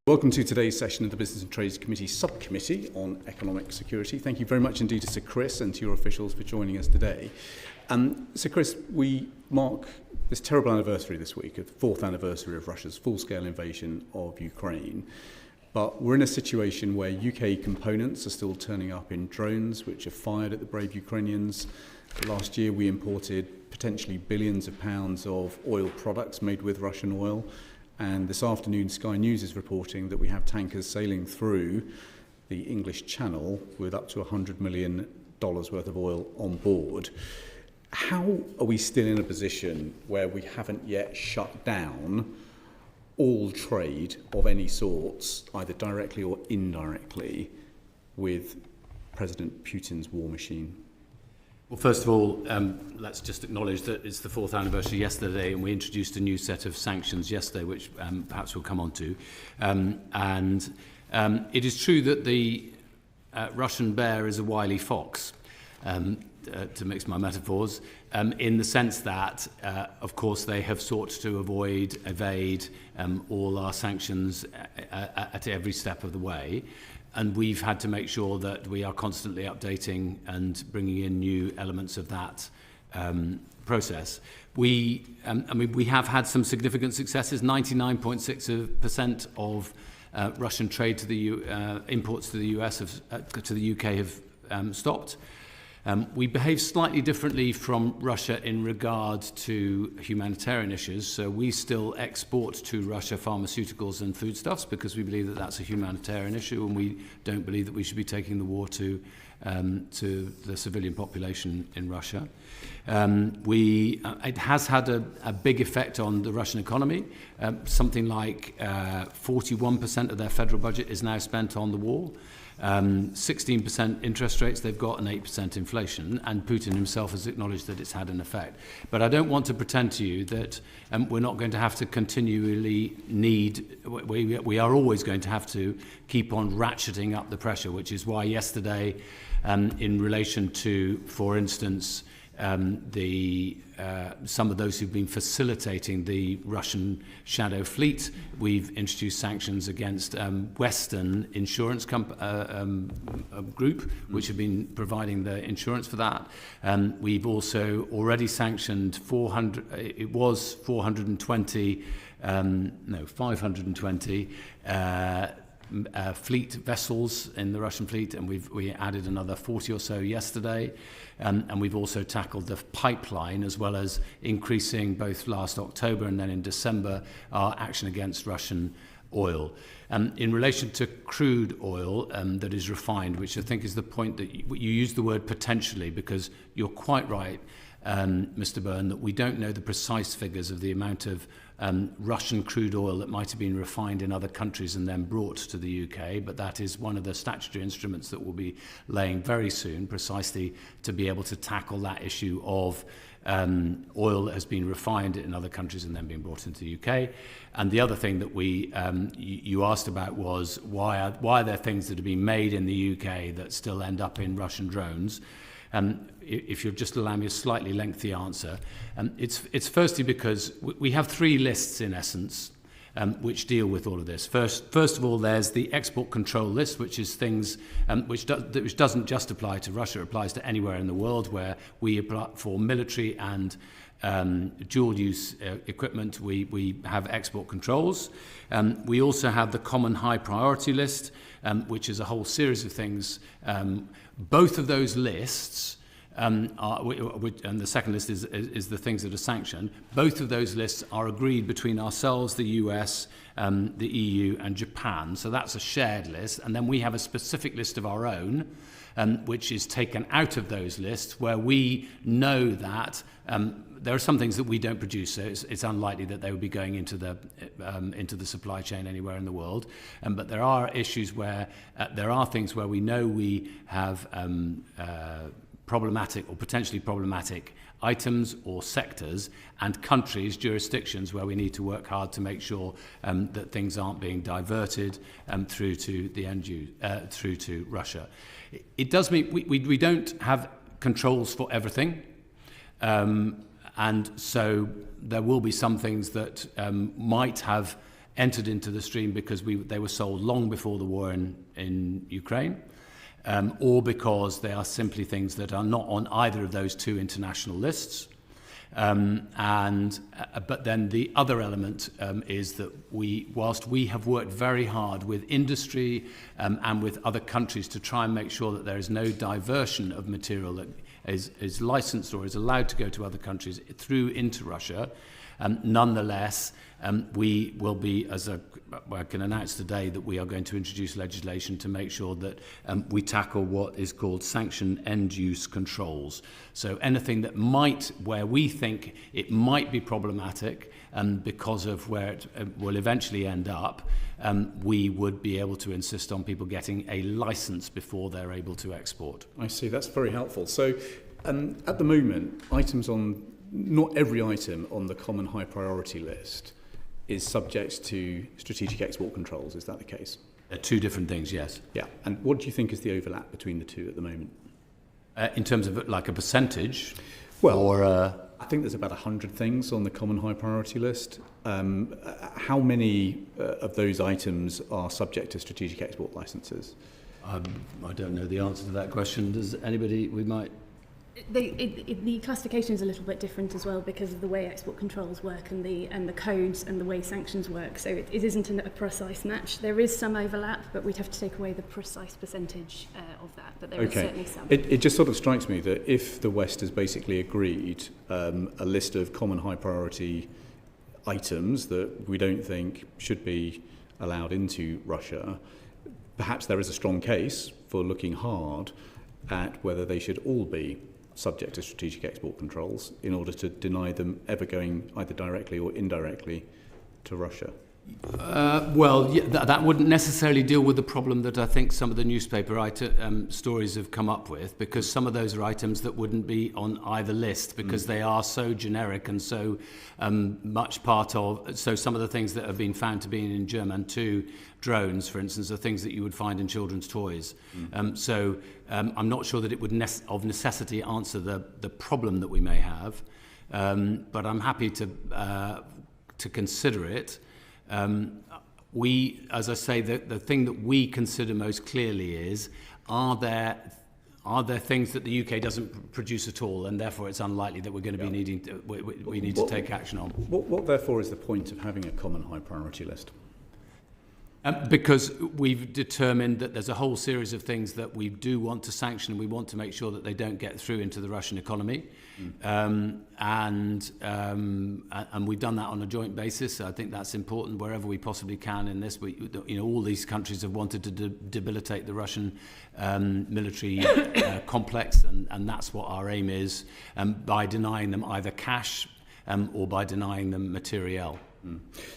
Welcome to today's session of the Business and Trades Committee Subcommittee on Economic Security. Thank you very much indeed to Sir Chris and to your officials for joining us today. Sir Chris, we mark this terrible anniversary this week, the fourth anniversary of Russia's full-scale invasion of Ukraine. But we're in a situation where UK components are still turning up in drones, which are fired at the brave Ukrainians. Last year we imported potentially billions of pounds of oil products made with Russian oil. And this afternoon, Sky News is reporting that we have tankers sailing through the English Channel with up to $100 million worth of oil on board. How are we still in a position where we haven't yet shut down all trade of any sorts, either directly or indirectly, with President Putin's war machine? Well, first of all, let's just acknowledge that it's the fourth anniversary yesterday, and we introduced a new set of sanctions yesterday, which perhaps we'll come on to. It is true that the Russian bear is a wily fox, to mix my metaphors, in the sense that, of course, they have sought to evade all our sanctions at every step of the way. And we've had to make sure that we are constantly updating and bringing in new elements of that process. We have had some significant successes. 99.6% of Russian trade to the imports to the US to the UK have stopped. We behave slightly differently from Russia in regard to humanitarian issues. So we still export to Russia pharmaceuticals and foodstuffs because we believe that that's a humanitarian issue, and we don't believe that we should be taking the war to the civilian population in Russia. It has had a big effect on the Russian economy. Something like 41% of their federal budget is now spent on the war. 16% interest rates they've got and 8% inflation, and Putin himself has acknowledged that it's had an effect. But I don't want to pretend to you that we're not going to have to continually we are always going to have to keep on ratcheting up the pressure, which is why yesterday, in relation to, for instance, some of those who've been facilitating the Russian shadow fleet, we've introduced sanctions against Western insurance group, which have been providing the insurance for that. We've also already sanctioned 520 fleet vessels in the Russian fleet, and we added another 40 or so yesterday. And we've also tackled the pipeline, as well as increasing both last October and then in December our action against Russian oil. In relation to crude oil that is refined, which I think is the point that you use the word potentially, because you're quite right, Mr. Byrne, that we don't know the precise figures of the amount of Russian crude oil that might have been refined in other countries and then brought to the UK, but that is one of the statutory instruments that will be laying very soon, precisely to be able to tackle that issue of oil that has been refined in other countries and then being brought into the UK. And the other thing that you asked about was why are there things that have been made in the UK that still end up in Russian drones? If you'll just allow me a slightly lengthy answer, it's firstly because we have three lists in essence which deal with all of this. First of all, there's the export control list, which is things which doesn't just apply to Russia, it applies to anywhere in the world where we apply for military and dual-use equipment. We have export controls. We also have the common high priority list, which is a whole series of things. Both of those lists and the second list is the things that are sanctioned. Both of those lists are agreed between ourselves, the US, the EU and Japan. So that's a shared list. And then we have a specific list of our own, which is taken out of those lists, where we know that there are some things that we don't produce, so it's unlikely that they would be going into the supply chain anywhere in the world. But there are issues where there are things where we know we have problematic or potentially problematic items or sectors, and countries, jurisdictions where we need to work hard to make sure that things aren't being diverted through to the end use, through to Russia. It does mean we don't have controls for everything, and so there will be some things that might have entered into the stream because they were sold long before the war in Ukraine, or because they are simply things that are not on either of those two international lists. But then the other element is that whilst we have worked very hard with industry and with other countries to try and make sure that there is no diversion of material that is licensed or is allowed to go to other countries through into Russia, nonetheless, we will be, I can announce today that we are going to introduce legislation to make sure that we tackle what is called sanction end-use controls. So anything that where we think it might be problematic because of where it will eventually end up, we would be able to insist on people getting a license before they're able to export. I see, that's very helpful. So at the moment, not every item on the common high priority list is subject to strategic export controls. Is that the case? They're two different things, yes. Yeah. And what do you think is the overlap between the two at the moment? In terms of like a percentage? Well, or I think there's about 100 things on the common high priority list. How many of those items are subject to strategic export licenses? I don't know the answer to that question. Does anybody, we might... The classification is a little bit different as well because of the way export controls work and the codes and the way sanctions work. So it isn't a precise match. There is some overlap, but we'd have to take away the precise percentage of that. But there is certainly some. It just sort of strikes me that if the West has basically agreed a list of common high priority items that we don't think should be allowed into Russia, perhaps there is a strong case for looking hard at whether they should all be subject to strategic export controls in order to deny them ever going either directly or indirectly to Russia. That wouldn't necessarily deal with the problem that I think some of the newspaper stories have come up with, because some of those are items that wouldn't be on either list because they are so generic and so much part of... So some of the things that have been found to be in German 2 drones, for instance, are things that you would find in children's toys. I'm not sure that it would of necessity answer the problem that we may have, but I'm happy to consider it. As I say, the thing that we consider most clearly is, are there things that the UK doesn't produce at all, and therefore it's unlikely that we're going to be needing to, we need to take action on. What therefore is the point of having a common high priority list? Because we've determined that there's a whole series of things that we do want to sanction, and we want to make sure that they don't get through into the Russian economy. And we've done that on a joint basis. I think that's important wherever we possibly can in this. All these countries have wanted to debilitate the Russian military complex, and that's what our aim is, by denying them either cash or by denying them materiel.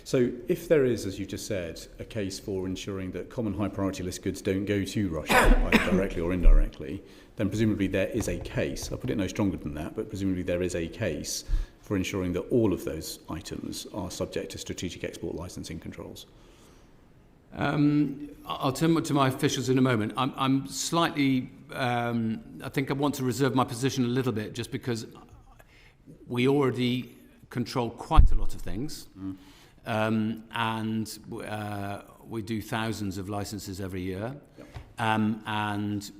So if there is, as you just said, a case for ensuring that common high priority list goods don't go to Russia, either directly or indirectly, then presumably there is a case, I'll put it no stronger than that, but presumably there is a case for ensuring that all of those items are subject to strategic export licensing controls. I'll turn to my officials in a moment. I'm slightly, I think I want to reserve my position a little bit, just because we already control quite a lot of things, and we do thousands of licenses every year. And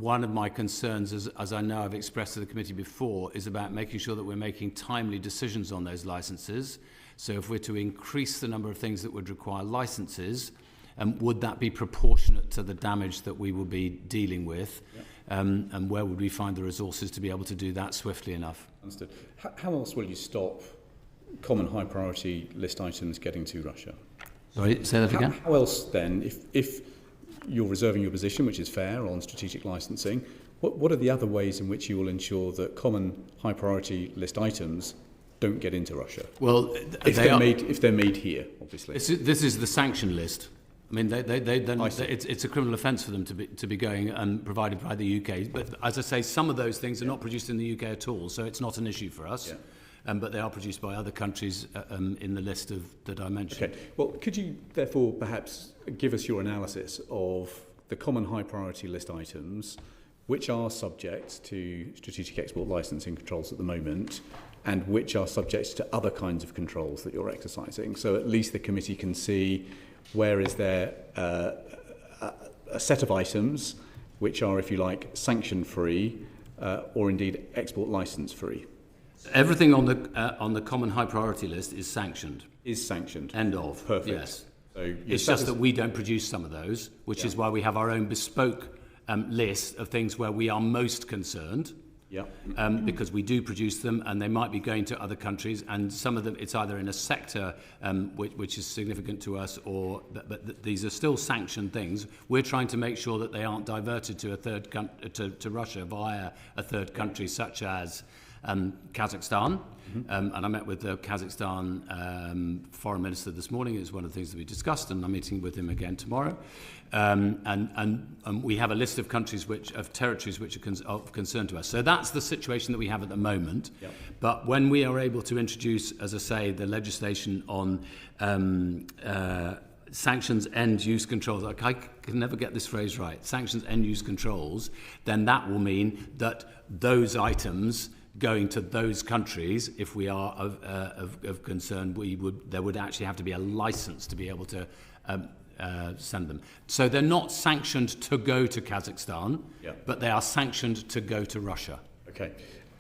one of my concerns, as I know I've expressed to the committee before, is about making sure that we're making timely decisions on those licenses. So if we're to increase the number of things that would require licenses, would that be proportionate to the damage that we will be dealing with? And where would we find the resources to be able to do that swiftly enough? Understood. How else will you stop common high priority list items getting to Russia? Sorry, say that again? How else then, if you're reserving your position, which is fair, on strategic licensing, what are the other ways in which you will ensure that common high priority list items don't get into Russia? Well, if they're made here, obviously. This is the sanction list. I mean, it's a criminal offence for them to be going and provided by the UK. But as I say, some of those things are not produced in the UK at all, so it's not an issue for us. But they are produced by other countries in the list that I mentioned. Okay. Well, could you therefore perhaps give us your analysis of the common high priority list items which are subject to strategic export licensing controls at the moment, and which are subject to other kinds of controls that you're exercising. So at least the committee can see where is there a set of items which are, if you like, sanction-free or indeed export license-free. Everything on the common high priority list is sanctioned. Is sanctioned. End of. Perfect. Yes. So it's just that we don't produce some of those, which is why we have our own bespoke list of things where we are most concerned. Yeah. Because we do produce them, and they might be going to other countries, and some of them it's either in a sector which is significant to us, or but these are still sanctioned things. We're trying to make sure that they aren't diverted to a third to Russia via a third country, such as Kazakhstan. And I met with the Kazakhstan foreign minister this morning. It's one of the things that we discussed, and I'm meeting with him again tomorrow. And we have a list of countries, of territories which are of concern to us. So that's the situation that we have at the moment. Yep. But when we are able to introduce, as I say, the legislation on sanctions end-use controls, I can never get this phrase right, sanctions end-use controls, then that will mean that those items going to those countries, if we are of concern, there would actually have to be a license to be able to send them. So they're not sanctioned to go to Kazakhstan, but they are sanctioned to go to Russia. Okay.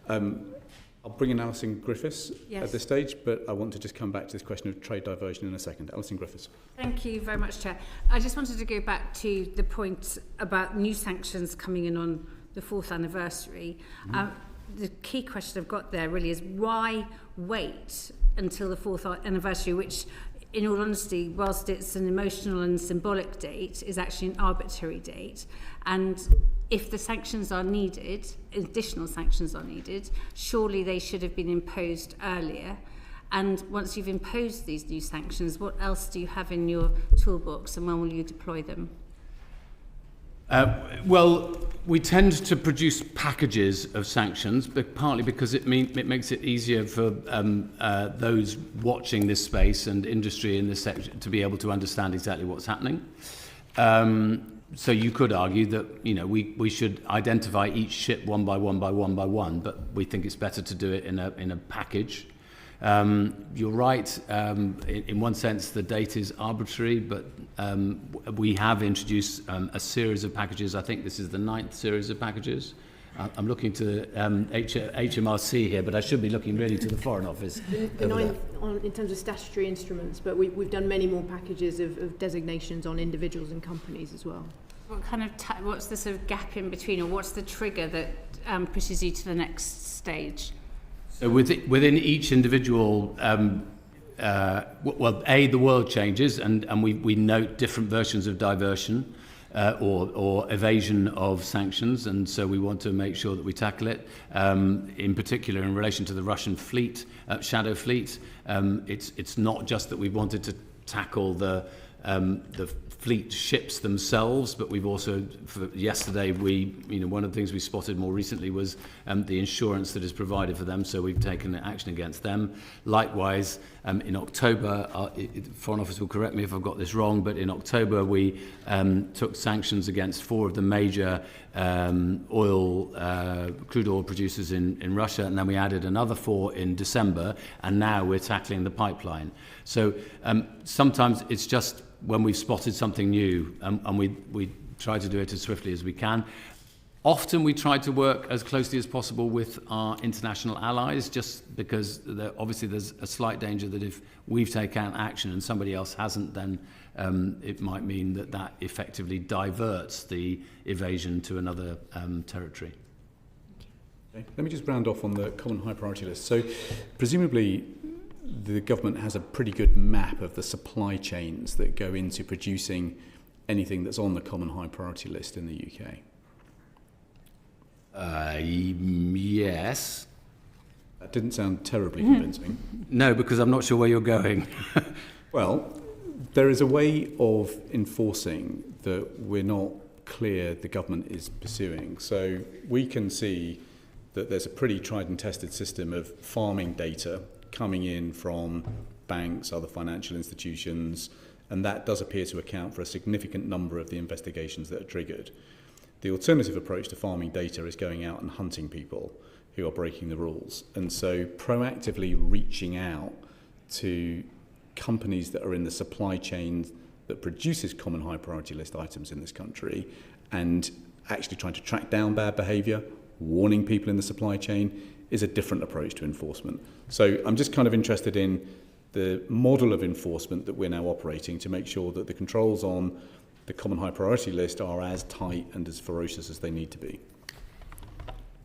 I'll bring in Alison Griffiths at this stage, but I want to just come back to this question of trade diversion in a second. Alison Griffiths. Thank you very much, Chair. I just wanted to go back to the point about new sanctions coming in on the 4th anniversary. The key question I've got there really is why wait until the 4th anniversary, which, in all honesty, whilst it's an emotional and symbolic date, is actually an arbitrary date. And if the sanctions are needed, additional sanctions are needed, surely they should have been imposed earlier. And once you've imposed these new sanctions, what else do you have in your toolbox, and when will you deploy them? Well, we tend to produce packages of sanctions, but partly because it makes it easier for those watching this space and industry in this sector to be able to understand exactly what's happening. So you could argue that we should identify each ship one by one, but we think it's better to do it in a package. You're right. In one sense, the date is arbitrary, but we have introduced a series of packages. I think this is the 9th series of packages. I'm looking to HMRC here, but I should be looking really to the Foreign Office. The 9th in terms of statutory instruments, but we've done many more packages of designations on individuals and companies as well. What kind of what's the sort of gap in between, or what's the trigger that pushes you to the next stage? So within each individual, the world changes, and we note different versions of diversion or evasion of sanctions, and so we want to make sure that we tackle it. In particular, in relation to the Russian fleet, shadow fleet, it's not just that we wanted to tackle the fleet ships themselves, but we've also, yesterday, one of the things we spotted more recently was the insurance that is provided for them, so we've taken action against them. Likewise, in October, Foreign Office will correct me if I've got this wrong, but in October we took sanctions against 4 of the major crude oil producers in Russia, and then we added another 4 in December, and now we're tackling the pipeline. So sometimes it's just when we've spotted something new, and we try to do it as swiftly as we can. Often we try to work as closely as possible with our international allies, just because obviously there's a slight danger that if we've taken action and somebody else hasn't, then it might mean that effectively diverts the evasion to another territory. Okay. Let me just round off on the common high priority list. So presumably the government has a pretty good map of the supply chains that go into producing anything that's on the common high priority list in the UK. Yes. That didn't sound terribly convincing. No, because I'm not sure where you're going. Well, there is a way of enforcing that we're not clear the government is pursuing. So we can see that there's a pretty tried and tested system of farming data coming in from banks, other financial institutions, and that does appear to account for a significant number of the investigations that are triggered. The alternative approach to farming data is going out and hunting people who are breaking the rules. And so proactively reaching out to companies that are in the supply chain that produces common high priority list items in this country and actually trying to track down bad behaviour, warning people in the supply chain, is a different approach to enforcement. So I'm just kind of interested in the model of enforcement that we're now operating to make sure that the controls on the common high priority list are as tight and as ferocious as they need to be.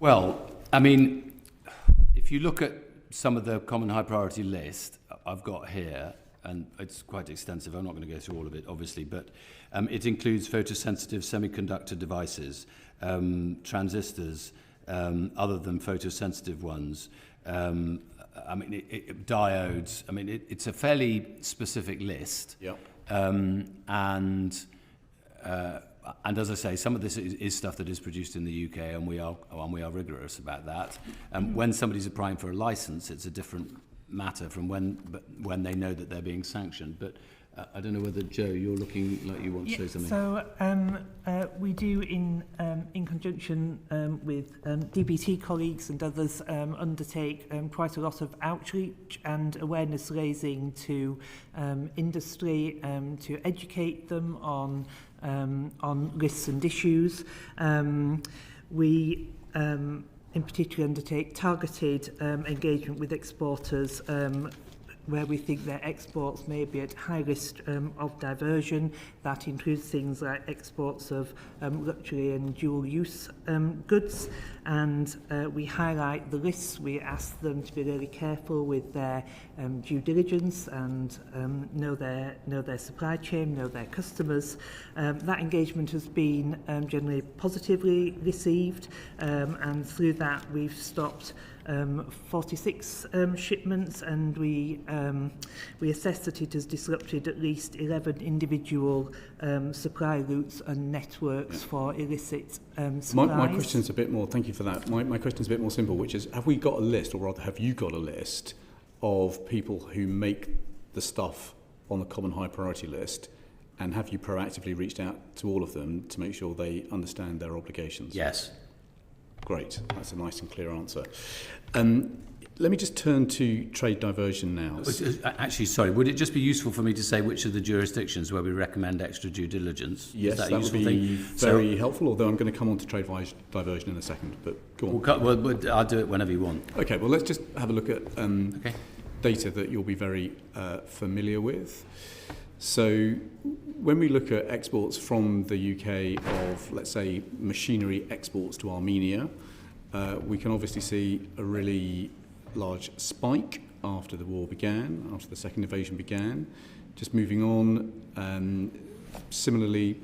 Well, I mean, if you look at some of the common high priority list I've got here, and it's quite extensive, I'm not going to go through all of it, obviously, but it includes photosensitive semiconductor devices, transistors, other than photosensitive ones, diodes. I mean, it's a fairly specific list. Yep. And as I say, some of this is stuff that is produced in the UK, and we are rigorous about that. When somebody's applying for a license, it's a different matter from when they know that they're being sanctioned. But I don't know whether, Joe, you're looking like you want to say something. So we do, in conjunction with DBT colleagues and others, undertake quite a lot of outreach and awareness raising to industry to educate them on risks and issues. We in particular undertake targeted engagement with exporters where we think their exports may be at high risk of diversion. That includes things like exports of luxury and dual-use goods. And we highlight the risks. We ask them to be really careful with their due diligence and know their supply chain, know their customers. That engagement has been generally positively received, and through that we've stopped 46 shipments, and we assess that it has disrupted at least 11 individual supply routes and networks for illicit supplies. My question's a bit more, thank you for that. My question's a bit more simple, which is, have we got a list, or rather have you got a list of people who make the stuff on the common high priority list, and have you proactively reached out to all of them to make sure they understand their obligations? Yes. Great, that's a nice and clear answer. Let me just turn to trade diversion now. Actually, sorry, would it just be useful for me to say which of the jurisdictions where we recommend extra due diligence? Yes, that would be very helpful, although I'm going to come on to trade diversion in a second, but go on. I'll do it whenever you want. Okay, well, let's just have a look at data that you'll be very familiar with. So when we look at exports from the UK of, let's say, machinery exports to Armenia, we can obviously see a really large spike after the war began, after the second invasion began. Just moving on, similarly,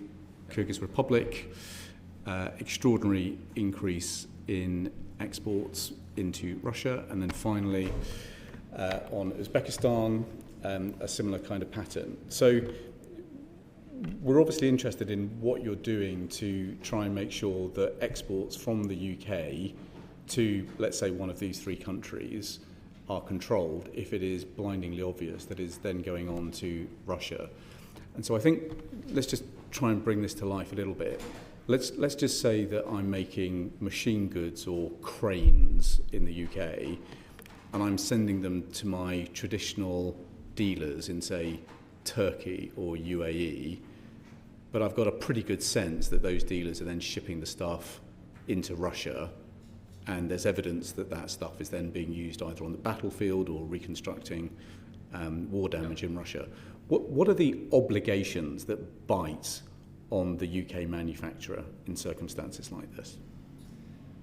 Kyrgyz Republic, extraordinary increase in exports into Russia, and then finally on Uzbekistan, a similar kind of pattern. So we're obviously interested in what you're doing to try and make sure that exports from the UK to, let's say, one of these three countries are controlled if it is blindingly obvious that is then going on to Russia. And so I think let's just try and bring this to life a little bit. Let's just say that I'm making machine goods or cranes in the UK, and I'm sending them to my traditional dealers in, say, Turkey or UAE, but I've got a pretty good sense that those dealers are then shipping the stuff into Russia, and there's evidence that that stuff is then being used either on the battlefield or reconstructing war damage in Russia. What are the obligations that bite on the UK manufacturer in circumstances like this?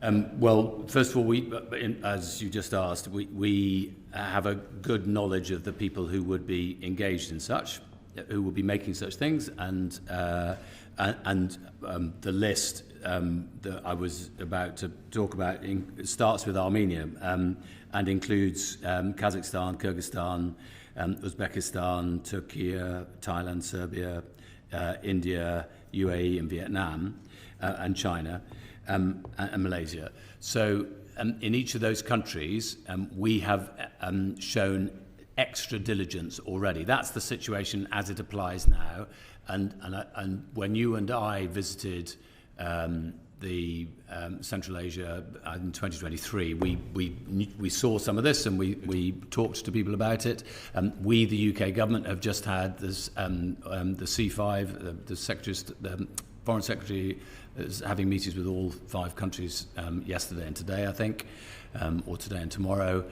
Well, first of all, as you just asked, we have a good knowledge of the people who would be engaged in such, who would be making such things, and the list that I was about to talk about starts with Armenia and includes Kazakhstan, Kyrgyzstan, Uzbekistan, Turkey, Thailand, Serbia, India, UAE, and Vietnam, and China. And Malaysia. So in each of those countries, we have shown extra diligence already. That's the situation as it applies now. And when you and I visited the Central Asia in 2023, we saw some of this and we talked to people about it. We, the UK government, have just had this, the C5, the Foreign Secretary is having meetings with all 5 countries yesterday and today, I think, or today and tomorrow,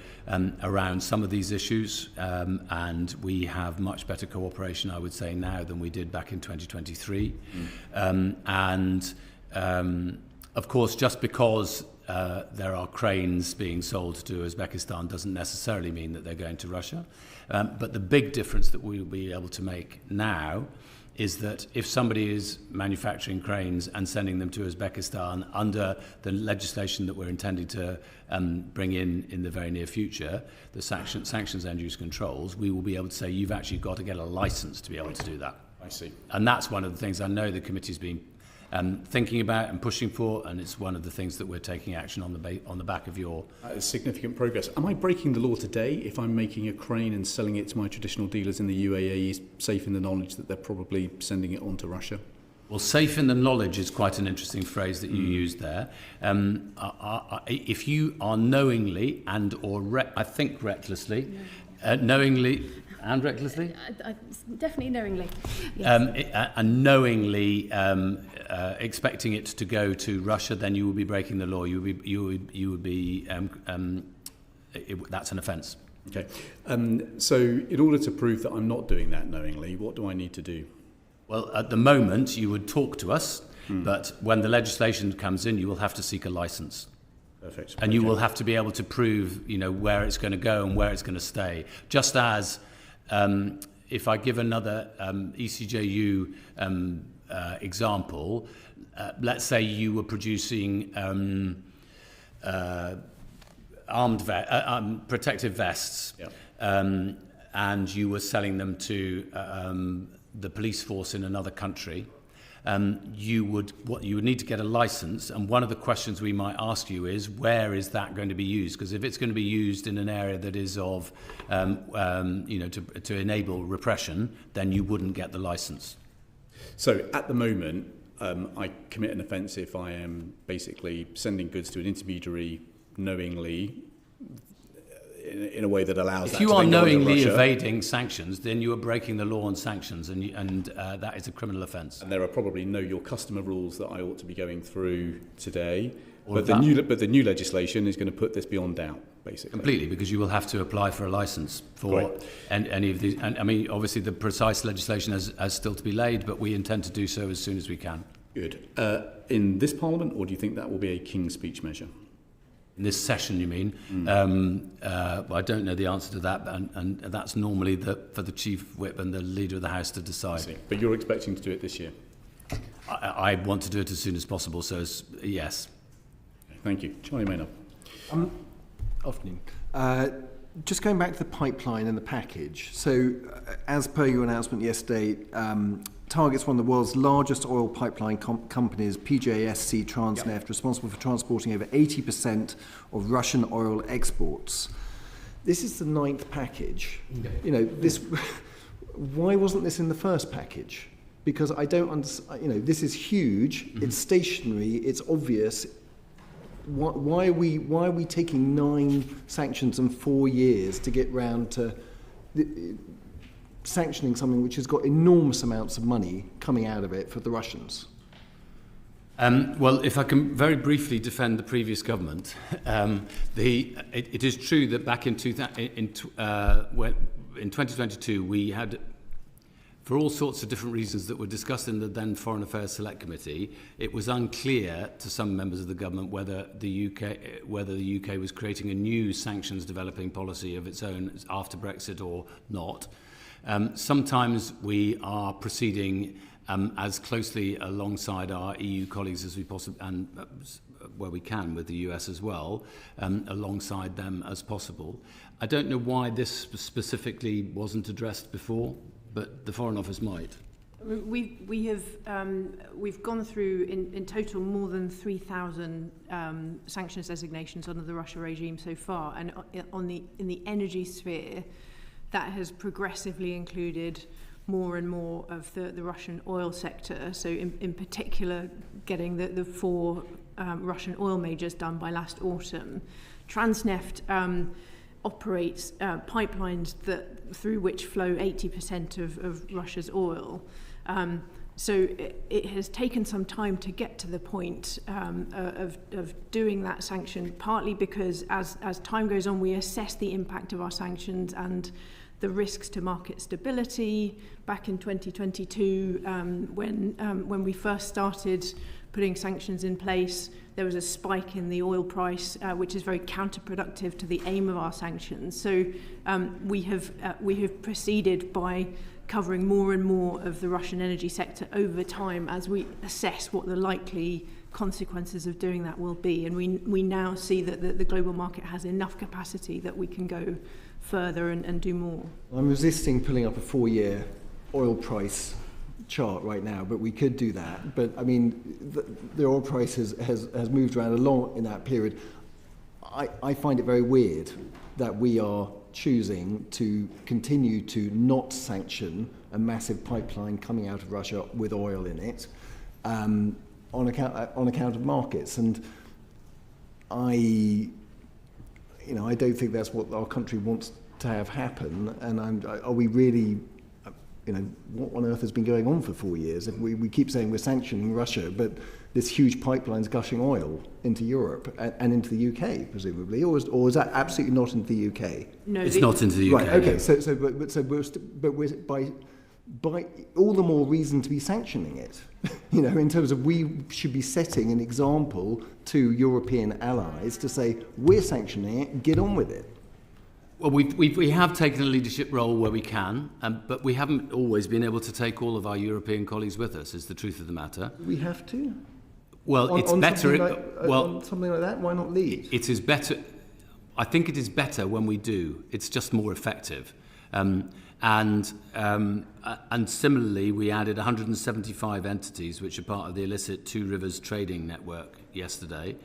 around some of these issues. And we have much better cooperation, I would say, now than we did back in 2023. Of course, just because there are cranes being sold to Uzbekistan doesn't necessarily mean that they're going to Russia. But the big difference that we will be able to make now is that if somebody is manufacturing cranes and sending them to Uzbekistan under the legislation that we're intending to bring in the very near future, the sanctions end-use controls, we will be able to say, you've actually got to get a license to be able to do that. I see. And that's one of the things I know the committee's been thinking about and pushing for, and it's one of the things that we're taking action on the back of your... That is significant progress. Am I breaking the law today if I'm making a crane and selling it to my traditional dealers in the UAE, safe in the knowledge that they're probably sending it on to Russia? Well, safe in the knowledge is quite an interesting phrase that you used there. If you are knowingly and or I think recklessly, knowingly and recklessly? Definitely knowingly. Yes. And knowingly expecting it to go to Russia, then you will be breaking the law. You would be that's an offence. Okay. So in order to prove that I'm not doing that knowingly, what do I need to do? Well, at the moment, you would talk to us, but when the legislation comes in, you will have to seek a licence. Perfect. And you will have to be able to prove, where it's going to go and where it's going to stay. Just as if I give another ECJU example, let's say you were producing protective vests, and you were selling them to the police force in another country. You would need to get a license, and one of the questions we might ask you is, where is that going to be used? Because if it's going to be used in an area that is of, to enable repression, then you wouldn't get the license. So at the moment, I commit an offence if I am basically sending goods to an intermediary knowingly, in a way that allows that to then go to Russia. If you are knowingly evading sanctions, then you are breaking the law on sanctions, and that is a criminal offence. And there are probably know your customer rules that I ought to be going through today. But the new legislation is going to put this beyond doubt, basically. Completely, because you will have to apply for a licence for any of these. And I mean, obviously, the precise legislation has still to be laid, but we intend to do so as soon as we can. Good. In this Parliament, or do you think that will be a King's Speech measure? In this session, you mean? Well, I don't know the answer to that, and that's normally for the Chief Whip and the Leader of the House to decide. I see. But you're expecting to do it this year? I want to do it as soon as possible, so yes. Thank you. Charlie Maynard. Afternoon. Just going back to the pipeline and the package. So, as per your announcement yesterday, Target's one of the world's largest oil pipeline companies, PJSC Transneft, responsible for transporting over 80% of Russian oil exports. This is the 9th package. Why wasn't this in the first package? Because I don't understand. This is huge. Mm-hmm. It's stationary. It's obvious. Why are we taking 9 sanctions and 4 years to get round to sanctioning something which has got enormous amounts of money coming out of it for the Russians? Well, if I can very briefly defend the previous government, it is true that back in 2022 we had, for all sorts of different reasons that were discussed in the then Foreign Affairs Select Committee, it was unclear to some members of the government whether the UK was creating a new sanctions developing policy of its own after Brexit or not. Sometimes we are proceeding as closely alongside our EU colleagues as we possibly, and where we can with the US as well, alongside them as possible. I don't know why this specifically wasn't addressed before, but the Foreign Office might. We've gone through in total more than 3,000 sanctions designations under the Russia regime so far, and in the energy sphere, that has progressively included more and more of the Russian oil sector. So in particular, getting the 4 Russian oil majors done by last autumn. Transneft operates pipelines through which flow 80% of Russia's oil. So it has taken some time to get to the point of doing that sanction, partly because as time goes on, we assess the impact of our sanctions and the risks to market stability. Back in 2022, when we first started putting sanctions in place, there was a spike in the oil price, which is very counterproductive to the aim of our sanctions. So we have proceeded by covering more and more of the Russian energy sector over time as we assess what the likely consequences of doing that will be. And we now see that the global market has enough capacity that we can go further and do more. I'm resisting pulling up a 4-year oil price chart right now, but we could do that. But I mean, the oil price has moved around a lot in that period. I find it very weird that we are choosing to continue to not sanction a massive pipeline coming out of Russia with oil in it on account of markets. And I don't think that's what our country wants to have happen. And are we really, what on earth has been going on for 4 years? If we keep saying we're sanctioning Russia, but this huge pipeline's gushing oil into Europe and into the UK, presumably, or is that absolutely not into the UK? No, it's not into the UK. Right. Okay. But we're by all the more reason to be sanctioning it. In terms of we should be setting an example to European allies to say we're sanctioning it, get on with it. Well, we have taken a leadership role where we can, but we haven't always been able to take all of our European colleagues with us, is the truth of the matter. We have to? Well, it's better... on something like that, why not lead? It is better... I think it is better when we do. It's just more effective. And similarly, we added 175 entities, which are part of the Illicit Two Rivers trading network yesterday.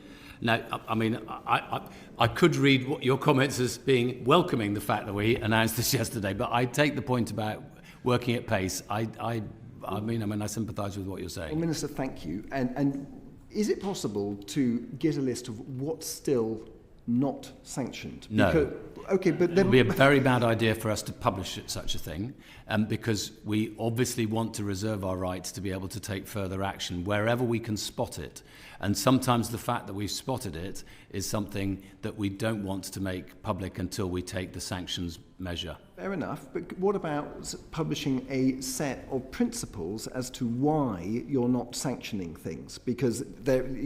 Now, I mean, I could read what your comments as being welcoming the fact that we announced this yesterday, but I take the point about working at pace. I sympathise with what you're saying. Well, Minister, thank you. And is it possible to get a list of what's still not sanctioned? No. Okay, but then... It would be a very bad idea for us to publish such a thing, because we obviously want to reserve our rights to be able to take further action wherever we can spot it. And sometimes the fact that we've spotted it is something that we don't want to make public until we take the sanctions measure. Fair enough, but what about publishing a set of principles as to why you're not sanctioning things? Because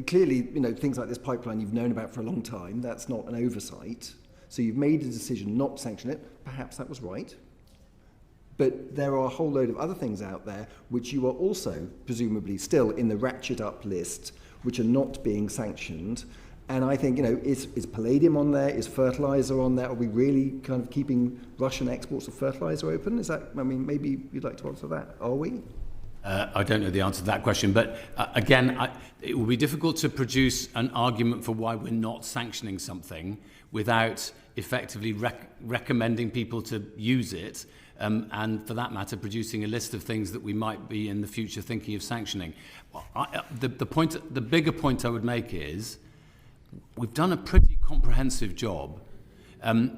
clearly, things like this pipeline you've known about for a long time, that's not an oversight. So you've made a decision not to sanction it. Perhaps that was right. But there are a whole load of other things out there which you are also presumably still in the ratchet up list, which are not being sanctioned. And I think, is palladium on there? Is fertilizer on there? Are we really kind of keeping Russian exports of fertilizer open? Maybe you'd like to answer that. Are we? I don't know the answer to that question, but again, it will be difficult to produce an argument for why we're not sanctioning something without effectively recommending people to use it, and for that matter, producing a list of things that we might be in the future thinking of sanctioning. The bigger point I would make is we've done a pretty comprehensive job.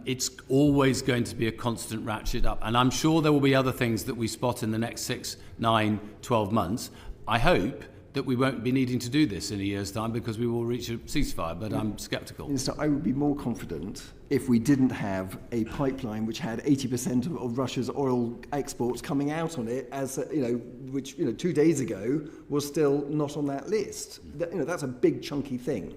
It's always going to be a constant ratchet up, and I'm sure there will be other things that we spot in the next 6, 9, 12 months. I hope that we won't be needing to do this in a year's time because we will reach a ceasefire, but I'm sceptical. Minister, I would be more confident if we didn't have a pipeline which had 80% of Russia's oil exports coming out on it, which 2 days ago was still not on that list. That's a big chunky thing.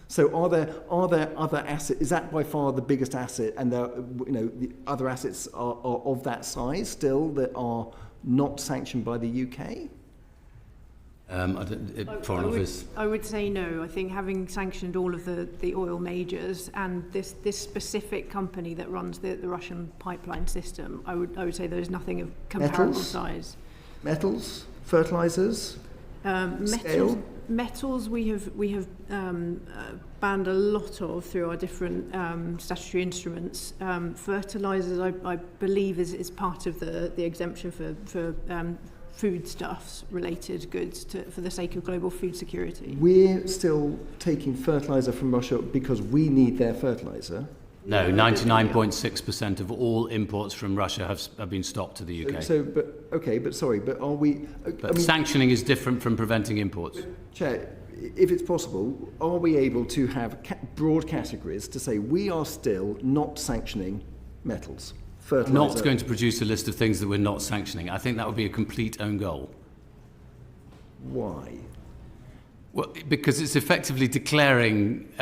So are there other assets? Is that by far the biggest asset, and the other assets are of that size still that are not sanctioned by the UK? I would say no. I think having sanctioned all of the oil majors and this specific company that runs the Russian pipeline system, I would say there is nothing of comparable size. Metals, fertilizers, scale. Metals we have banned a lot of through our different statutory instruments. Fertilizers, I believe, is part of the exemption for foodstuffs related goods for the sake of global food security? We're still taking fertiliser from Russia because we need their fertiliser. No, 99.6% of all imports from Russia have been stopped to the UK. But are we... But sanctioning is different from preventing imports. Chair, if it's possible, are we able to have broad categories to say we are still not sanctioning metals, fertiliser? Not going to produce a list of things that we're not sanctioning. I think that would be a complete own goal. Why? Well, because it's effectively declaring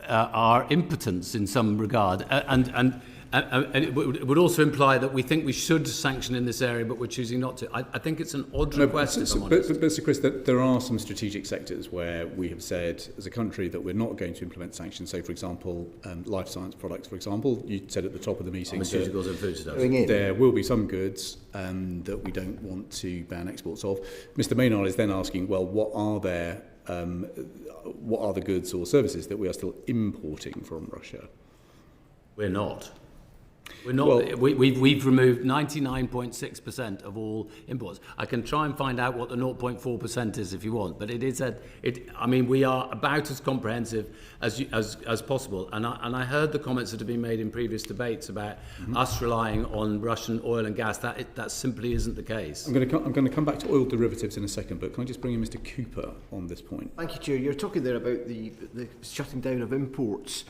our impotence in some regard, and it would also imply that we think we should sanction in this area, but we're choosing not to. I think it's an odd request, if I'm honest. But Sir Chris, there are some strategic sectors where we have said, as a country, that we're not going to implement sanctions. So, for example, life science products, for example, you said at the top of the meeting pharmaceuticals and foodstuffs. There will be some goods that we don't want to ban exports of. Mr. Maynard is then asking, well, what are the goods or services that we are still importing from Russia? We're not. We've removed 99.6% of all imports. I can try and find out what the 0.4% is if you want, but we are about as comprehensive as possible. And I heard the comments that have been made in previous debates about us relying on Russian oil and gas. That simply isn't the case. I'm going to come back to oil derivatives in a second, but can I just bring in Mr. Cooper on this point? Thank you, Chair. You're talking there about the shutting down of imports.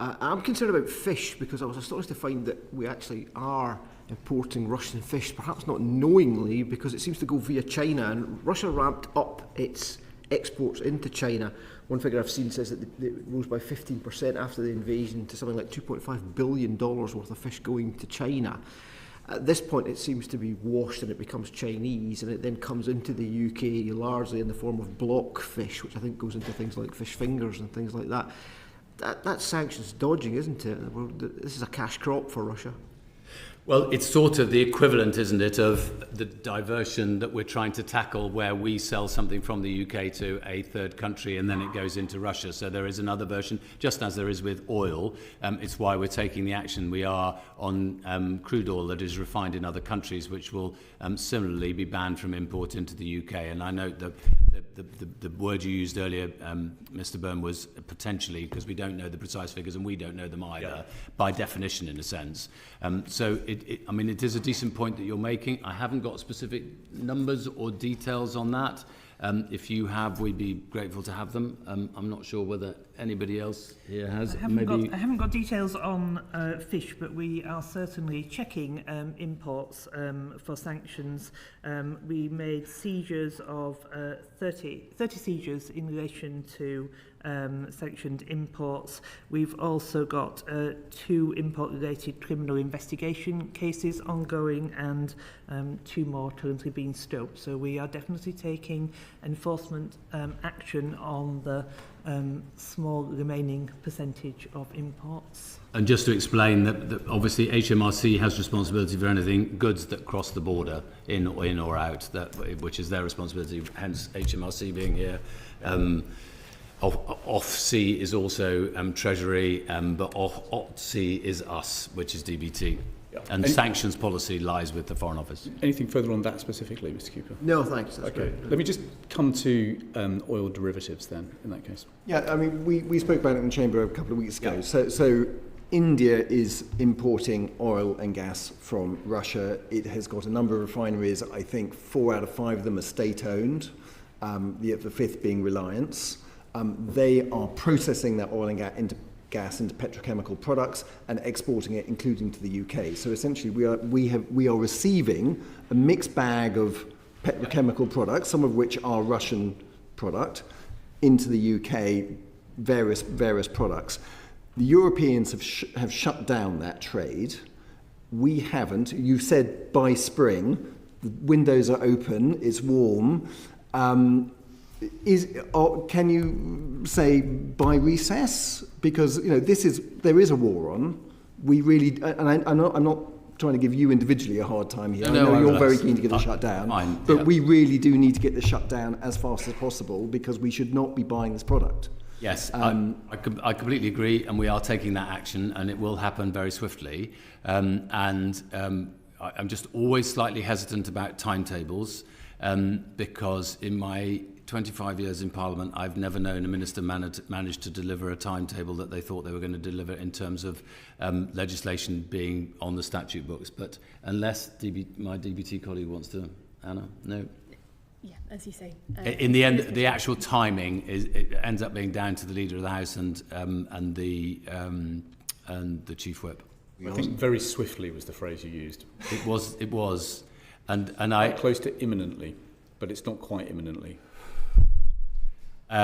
I'm concerned about fish because I was astonished to find that we actually are importing Russian fish, perhaps not knowingly, because it seems to go via China, and Russia ramped up its exports into China. One figure I've seen says that it rose by 15% after the invasion to something like $2.5 billion worth of fish going to China. At this point, it seems to be washed and it becomes Chinese, and it then comes into the UK largely in the form of block fish, which I think goes into things like fish fingers and things like that. That's sanctions dodging, isn't it? This is a cash crop for Russia. Well, it's sort of the equivalent, isn't it, of the diversion that we're trying to tackle where we sell something from the UK to a third country and then it goes into Russia. So there is another version, just as there is with oil. It's why we're taking the action we are on crude oil that is refined in other countries, which will similarly be banned from import into the UK. And I note that the word you used earlier, Mr. Byrne, was potentially, because we don't know the precise figures and we don't know them either, by definition, in a sense. So it is a decent point that you're making. I haven't got specific numbers or details on that. If you have, we'd be grateful to have them. I'm not sure whether anybody else here has. I haven't got details on fish, but we are certainly checking imports for sanctions. We made seizures of 30 seizures in relation to sanctioned imports. We've also got 2 import-related criminal investigation cases ongoing and 2 more currently being scoped. So we are definitely taking enforcement action on the small remaining percentage of imports. And just to explain that obviously HMRC has responsibility for anything goods that cross the border in or out, which is their responsibility, hence HMRC being here. Off-sea is also Treasury, but off-sea is us, which is DBT. Yeah. And sanctions policy lies with the Foreign Office. Anything further on that specifically, Mr. Cooper? No, thanks. That's okay. Great. Let me just come to oil derivatives then, in that case. Yeah, we spoke about it in the Chamber a couple of weeks ago. Yeah. So India is importing oil and gas from Russia. It has got a number of refineries. I think 4 out of 5 of them are state-owned, the 5th being Reliance. They are processing that oil and gas into petrochemical products and exporting it, including to the UK. So essentially, we are receiving a mixed bag of petrochemical products, some of which are Russian product, into the UK, various products. The Europeans have shut down that trade. We haven't. You said by spring, the windows are open, it's warm. Can you say by recess? Because there is a war on. We really, and I'm not trying to give you individually a hard time here. No, I know you're very keen to get the shutdown, fine, but we really do need to get the shutdown as fast as possible because we should not be buying this product. Yes, I completely agree, and we are taking that action, and it will happen very swiftly. I'm just always slightly hesitant about timetables. because in my 25 years in Parliament, I've never known a minister managed to deliver a timetable that they thought they were going to deliver in terms of legislation being on the statute books. But unless my DBT colleague wants to, Anna, no. Yeah, as you say. In the end, the actual timing it ends up being down to the Leader of the House and the Chief Whip. I think very swiftly was the phrase you used. It was, and Quite close to imminently, but it's not quite imminently. These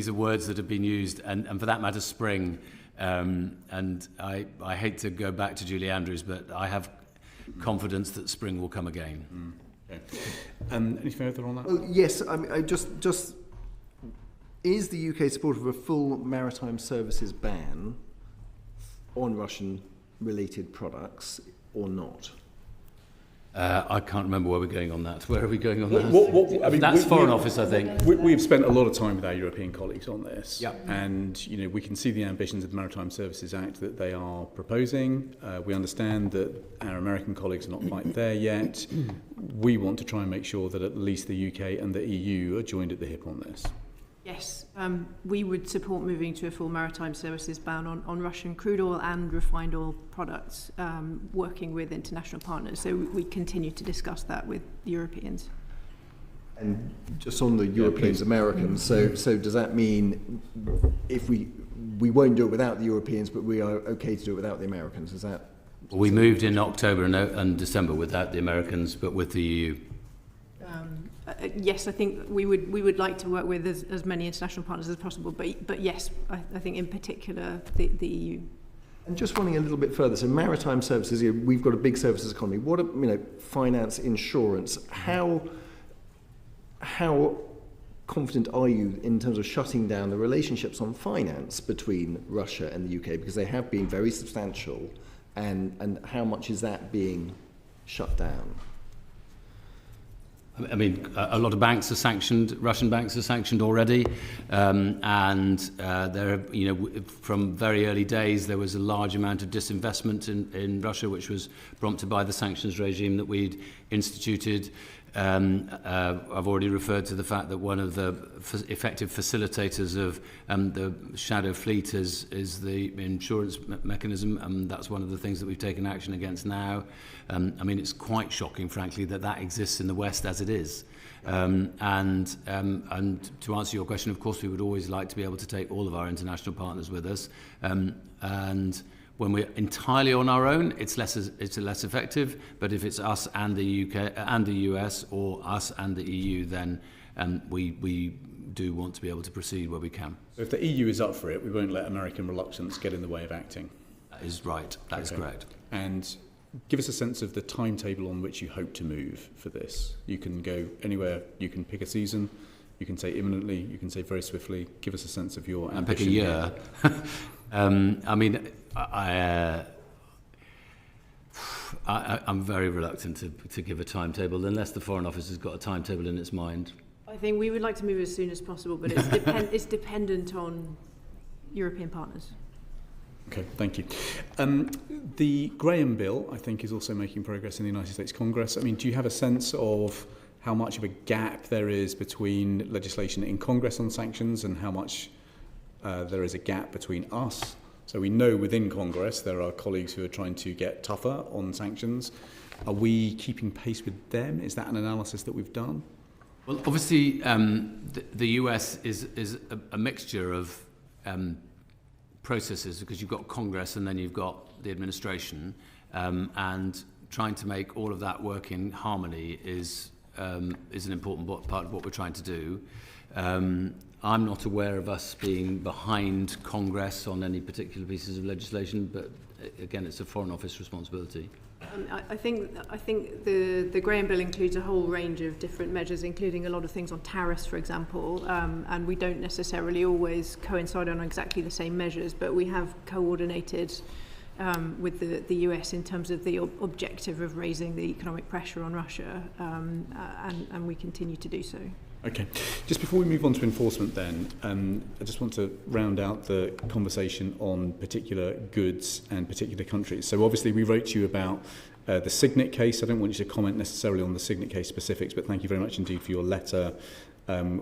are words that have been used, and for that matter, spring. And I hate to go back to Julie Andrews, but I have confidence that spring will come again. Okay. Anything further on that? Well, yes, I mean, is the UK supportive of a full maritime services ban on Russian-related products or not? I can't remember where we're going on that. Where are we going on that? That's Foreign Office, I think. We've spent a lot of time with our European colleagues on this. Yep. And, we can see the ambitions of the Maritime Services Act that they are proposing. We understand that our American colleagues are not quite there yet. We want to try and make sure that at least the UK and the EU are joined at the hip on this. Yes, we would support moving to a full maritime services ban on Russian crude oil and refined oil products, working with international partners. So we continue to discuss that with the Europeans. And just on the Europeans, Americans, so does that mean if we won't do it without the Europeans, but we are okay to do it without the Americans? Is that? We moved in October and December without the Americans, but with the EU. Yes, I think we would like to work with as many international partners as possible, but yes, I think in particular the EU. And just running a little bit further, so maritime services, we've got a big services economy. What finance, insurance? How confident are you in terms of shutting down the relationships on finance between Russia and the UK, because they have been very substantial, and how much is that being shut down? I mean, a lot of banks are sanctioned. Russian banks are sanctioned already, and there, from very early days, there was a large amount of disinvestment in Russia, which was prompted by the sanctions regime that we'd instituted. I've already referred to the fact that one of the effective facilitators of the shadow fleet is the insurance mechanism, and that's one of the things that we've taken action against now. I mean, it's quite shocking, frankly, that exists in the West as it is. And to answer your question, of course, we would always like to be able to take all of our international partners with us. And when we're entirely on our own, it's less effective. But if it's us and the UK and the US, or us and the EU, then we do want to be able to proceed where we can. So if the EU is up for it, we won't let American reluctance get in the way of acting. That is right. That is correct. And give us a sense of the timetable on which you hope to move for this. You can go anywhere. You can pick a season. You can say imminently. You can say very swiftly. Give us a sense of your ambition. And pick a year. I mean, I'm very reluctant to give a timetable unless the Foreign Office has got a timetable in its mind. I think we would like to move as soon as possible, but it's dependent on European partners. Okay, thank you. The Graham Bill, I think, is also making progress in the United States Congress. I mean, do you have a sense of how much of a gap there is between legislation in Congress on sanctions and how much there is a gap between us? So we know within Congress there are colleagues who are trying to get tougher on sanctions. Are we keeping pace with them? Is that an analysis that we've done? Well, obviously, the US is a mixture of processes, because you've got Congress and then you've got the administration, and trying to make all of that work in harmony is an important part of what we're trying to do. I'm not aware of us being behind Congress on any particular pieces of legislation, but again, it's a Foreign Office responsibility. I think the Graham Bill includes a whole range of different measures, including a lot of things on tariffs, for example, and we don't necessarily always coincide on exactly the same measures, but we have coordinated with the US in terms of the objective of raising the economic pressure on Russia, and we continue to do so. Okay. Just before we move on to enforcement then, I just want to round out the conversation on particular goods and particular countries. So obviously we wrote to you about the Signet case. I don't want you to comment necessarily on the Signet case specifics, but thank you very much indeed for your letter,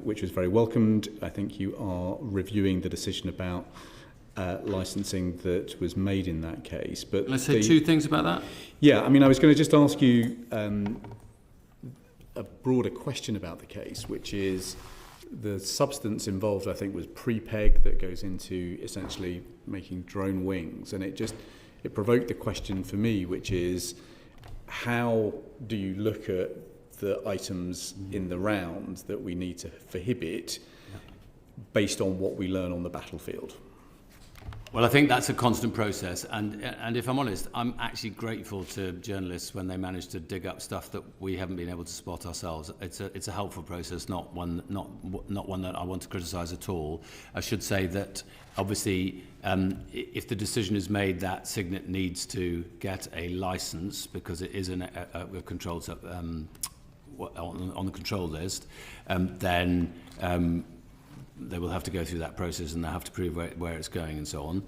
which was very welcomed. I think you are reviewing the decision about licensing that was made in that case. But let's say two things about that. Yeah, I mean, I was going to just ask you a broader question about the case, which is the substance involved, I think, was pre-peg that goes into essentially making drone wings, and it provoked the question for me, which is, how do you look at the items in the round that we need to prohibit based on what we learn on the battlefield? Well, I think that's a constant process, and if I'm honest, I'm actually grateful to journalists when they manage to dig up stuff that we haven't been able to spot ourselves. It's a helpful process, not one that I want to criticise at all. I should say that obviously, if the decision is made that Signet needs to get a licence because it is a controlled on the control list, then they will have to go through that process and they have to prove where it's going and so on.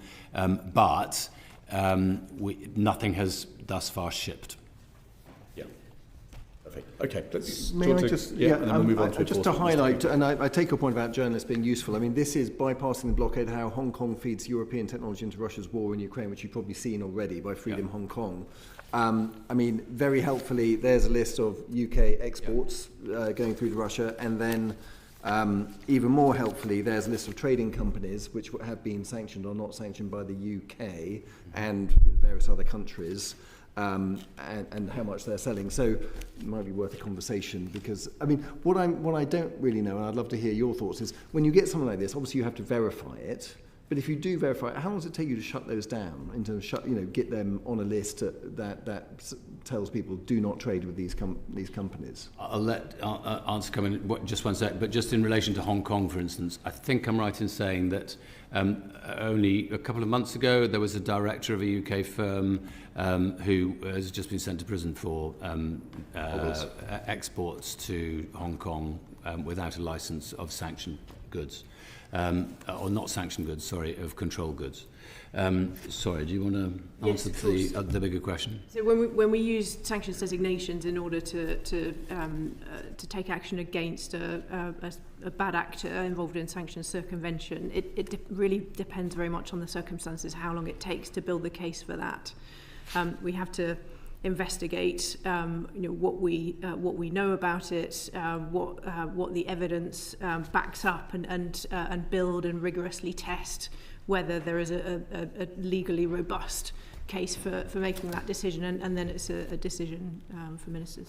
But nothing has thus far shipped. Yeah. Perfect. Okay. Let's May I just, and then we'll move on to just to highlight, and I take your point about journalists being useful. I mean, this is bypassing the blockade, how Hong Kong feeds European technology into Russia's war in Ukraine, which you've probably seen already by Freedom Hong Kong. I mean, very helpfully, there's a list of UK exports going through to Russia, and then even more helpfully, there's a list of trading companies which have been sanctioned or not sanctioned by the UK and various other countries, and how much they're selling. So it might be worth a conversation, because, I mean, what I don't really know, and I'd love to hear your thoughts, is when you get something like this, obviously you have to verify it. But if you do verify it, how long does it take you to shut those down, in terms of get them on a list that tells people do not trade with these companies? I'll let answer come in just one sec, but just in relation to Hong Kong, for instance, I think I'm right in saying that only a couple of months ago there was a director of a UK firm who has just been sent to prison for exports to Hong Kong without a licence of sanctioned goods. Or not sanctioned goods, sorry, of controlled goods. Sorry, do you want to answer the bigger question? So when we use sanctions designations in order to take action against a bad actor involved in sanctions circumvention, it really depends very much on the circumstances, how long it takes to build the case for that. We have to investigate, what we know about it, what the evidence backs up, and build and rigorously test whether there is a legally robust case for making that decision, and then it's a decision for ministers.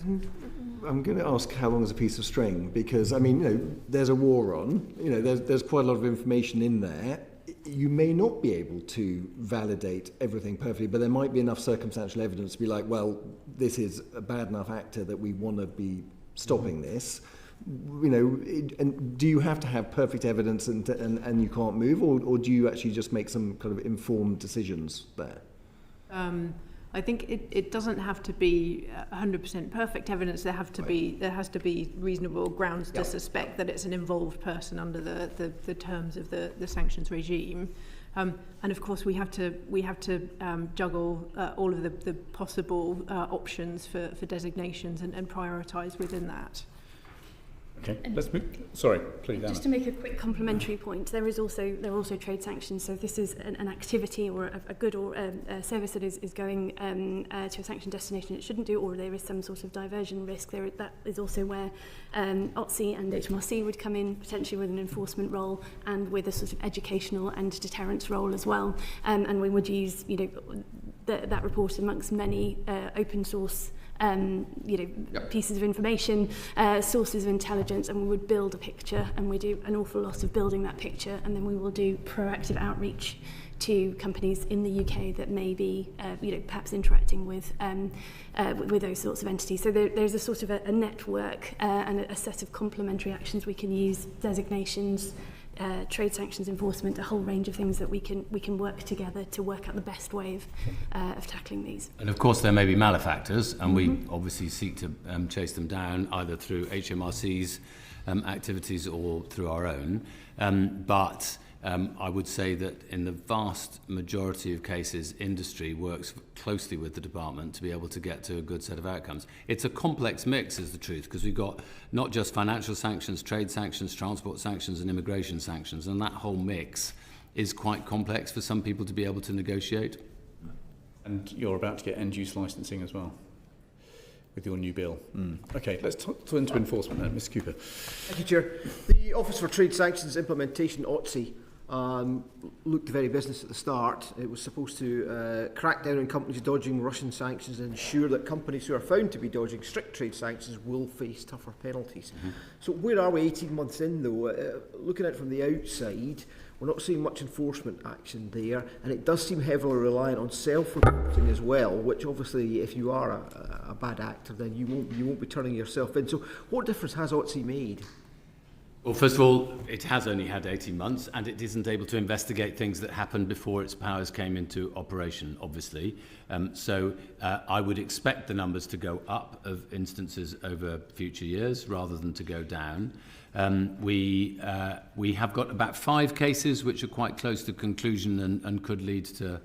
I'm going to ask how long is a piece of string, because I mean, there's a war on. There's quite a lot of information in there. You may not be able to validate everything perfectly, but there might be enough circumstantial evidence to be like, well, this is a bad enough actor that we want to be stopping this. And do you have to have perfect evidence and you can't move, or do you actually just make some kind of informed decisions there? I think it doesn't have to be 100% perfect evidence. There has to be reasonable grounds to suspect that it's an involved person under the terms of the sanctions regime. And of course, we have to juggle all of the possible options for designations and prioritise within that. Okay, let's move. Sorry, please, Anna. Just to make a quick complementary point, there are also trade sanctions. So if this is an activity or a good or a service that is going to a sanctioned destination it shouldn't do, or there is some sort of diversion risk, that is also where OTC and HMRC would come in, potentially with an enforcement role and with a sort of educational and deterrence role as well. And we would use that report amongst many open source pieces of information, sources of intelligence, and we would build a picture, and we do an awful lot of building that picture, and then we will do proactive outreach to companies in the UK that may be perhaps interacting with those sorts of entities. So there's a sort of a network and a set of complementary actions we can use, designations, trade sanctions enforcement, a whole range of things that we can work together to work out the best way of tackling these. And of course there may be malefactors, and we obviously seek to chase them down either through HMRC's activities or through our own. But I would say that in the vast majority of cases, industry works closely with the department to be able to get to a good set of outcomes. It's a complex mix, is the truth, because we've got not just financial sanctions, trade sanctions, transport sanctions and immigration sanctions, and that whole mix is quite complex for some people to be able to negotiate. And you're about to get end-use licensing as well with your new bill. Okay, let's turn to enforcement then. Ms Cooper. Thank you, Chair. The Office for Trade Sanctions Implementation, OTSI, looked very business at the start. It was supposed to crack down on companies dodging Russian sanctions and ensure that companies who are found to be dodging strict trade sanctions will face tougher penalties. So where are we 18 months in, though? Looking at it from the outside, we're not seeing much enforcement action there, and it does seem heavily reliant on self-reporting as well, which obviously, if you are a bad actor, then you won't be turning yourself in. So what difference has OTSI made? Well, first of all, it has only had 18 months, and it isn't able to investigate things that happened before its powers came into operation, obviously. So I would expect the numbers to go up of instances over future years rather than to go down. We have got about 5 cases which are quite close to conclusion and could lead to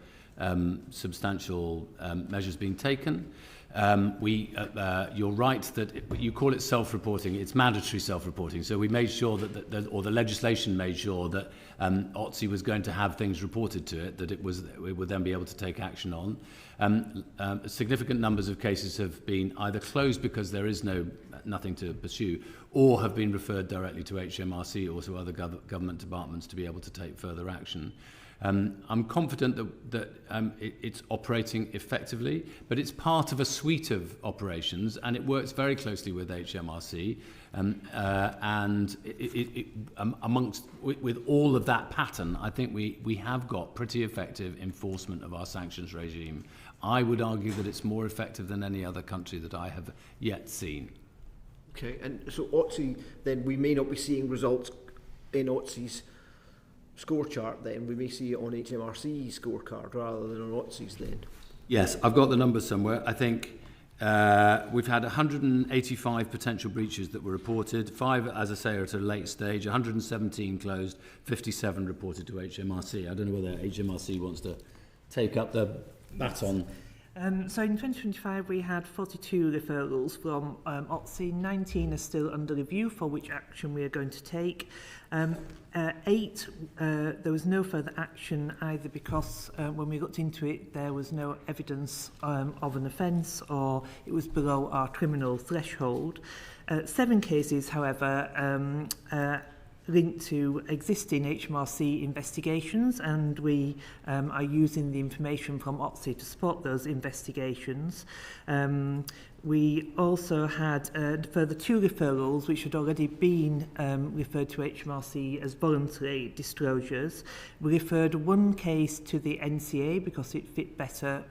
substantial measures being taken. You're right that you call it self-reporting. It's mandatory self-reporting. So we made sure that the legislation made sure that OTSI was going to have things reported to it that it would then be able to take action on. Significant numbers of cases have been either closed because there is nothing to pursue, or have been referred directly to HMRC or to other government departments to be able to take further action. I'm confident that it's operating effectively, but it's part of a suite of operations, and it works very closely with HMRC. And with all of that pattern, I think we have got pretty effective enforcement of our sanctions regime. I would argue that it's more effective than any other country that I have yet seen. Okay, and so OTSI, then we may not be seeing results in OTSI's score chart then, we may see it on HMRC's scorecard rather than on OTSI's then. Yes, I've got the numbers somewhere. I think we've had 185 potential breaches that were reported. 5, as I say, are at a late stage. 117 closed, 57 reported to HMRC. I don't know whether HMRC wants to take up the baton. So in 2025 we had 42 referrals from OTSI, 19 are still under review for which action we are going to take. 8, there was no further action either because when we looked into it there was no evidence of an offence or it was below our criminal threshold. 7 cases, however, linked to existing HMRC investigations, and we are using the information from OTSI to support those investigations. We also had further 2 referrals which had already been referred to HMRC as voluntary disclosures. We referred 1 case to the NCA because it fit better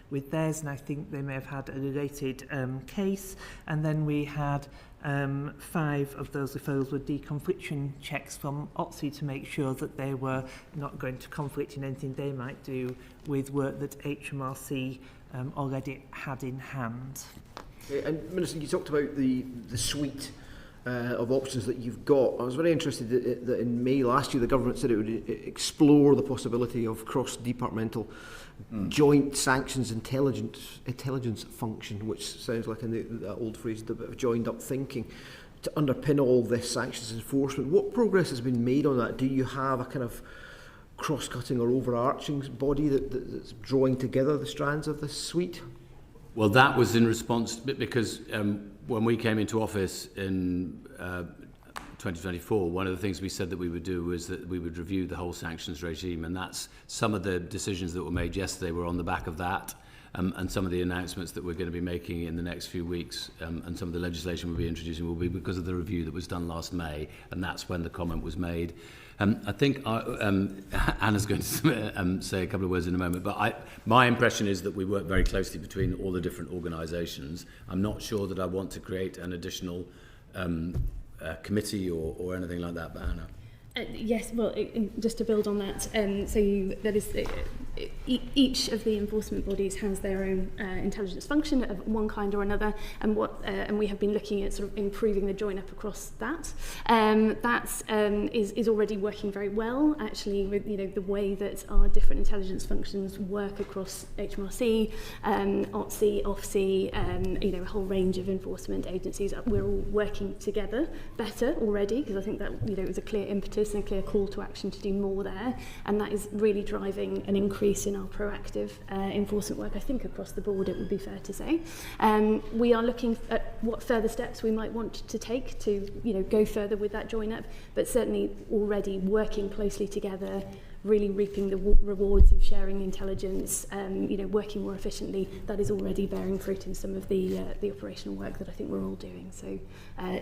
with theirs, and I think they may have had a related case. And then we had 5 of those referrals were deconfliction checks from OTSI to make sure that they were not going to conflict in anything they might do with work that HMRC already had in hand. And Minister, you talked about the suite of options that you've got. I was very interested that in May last year the government said it would explore the possibility of cross-departmental joint sanctions intelligence function, which sounds like the old phrase, a bit of joined up thinking, to underpin all this sanctions enforcement. What progress has been made on that? Do you have a kind of cross-cutting or overarching body that's drawing together the strands of this suite? Well, that was in response, because when we came into office in 2024, one of the things we said that we would do was that we would review the whole sanctions regime, and that's some of the decisions that were made yesterday were on the back of that, and some of the announcements that we're going to be making in the next few weeks, and some of the legislation we'll be introducing will be because of the review that was done last May, and that's when the comment was made. I think Anna's going to say a couple of words in a moment, but my impression is that we work very closely between all the different organisations. I'm not sure that I want to create an additional committee or anything like that, but Anna. Yes, well, just to build on that, each of the enforcement bodies has their own intelligence function of one kind or another, and we have been looking at sort of improving the join up across that. Is already working very well, actually, with the way that our different intelligence functions work across HMRC, OTC, OFC, a whole range of enforcement agencies. We're all working together better already, because I think that it was a clear impetus and a clear call to action to do more there, and that is really driving an increase in our proactive enforcement work, I think, across the board, it would be fair to say. We are looking at what further steps we might want to take to go further with that join up, but certainly already working closely together, really reaping the rewards of sharing intelligence, working more efficiently. That is already bearing fruit in some of the operational work that I think we're all doing. So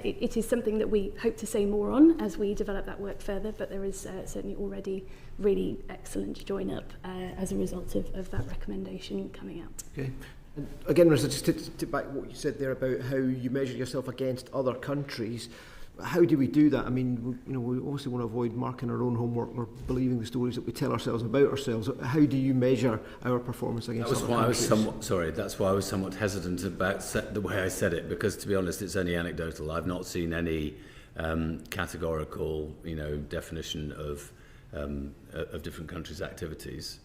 it is something that we hope to say more on as we develop that work further, but there is certainly already really excellent join up as a result of that recommendation coming out. Okay. And again, Marissa, just to back what you said there about how you measure yourself against other countries, how do we do that? I mean, we obviously want to avoid marking our own homework or believing the stories that we tell ourselves about ourselves. How do you measure our performance against other countries? That's why I was somewhat hesitant about the way I said it, because, to be honest, it's only anecdotal. I've not seen any categorical, definition of different countries' activities.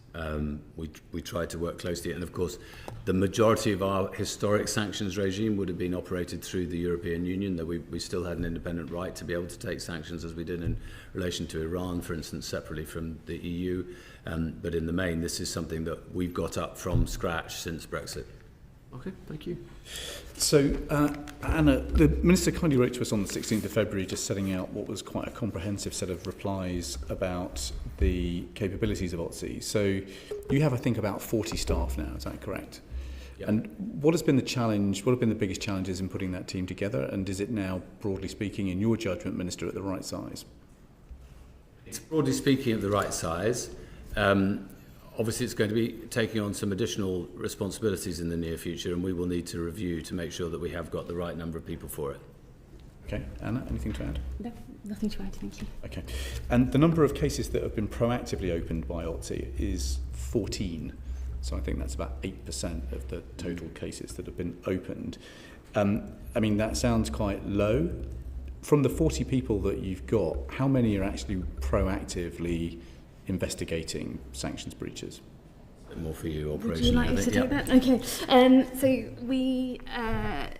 We try to work closely, and of course the majority of our historic sanctions regime would have been operated through the European Union, that we still had an independent right to be able to take sanctions, as we did in relation to Iran, for instance, separately from the EU, but in the main this is something that we've got up from scratch since Brexit. Okay, thank you. So, Anna, the Minister kindly wrote to us on the 16th of February just setting out what was quite a comprehensive set of replies about the capabilities of OTC. So you have, I think, about 40 staff now, is that correct? Yep. And what has been the challenge, what have been the biggest challenges in putting that team together, and is it now, broadly speaking, in your judgment, Minister, at the right size? It's broadly speaking at the right size. Obviously, it's going to be taking on some additional responsibilities in the near future, and we will need to review to make sure that we have got the right number of people for it. Okay. Anna, anything to add? No, nothing to add, thank you. Okay. And the number of cases that have been proactively opened by OTC is 14. So I think that's about 8% of the total cases that have been opened. I mean, that sounds quite low. From the 40 people that you've got, how many are actually proactively investigating sanctions breaches? More for you, operationally. Would you like us to take that? Okay. So we, I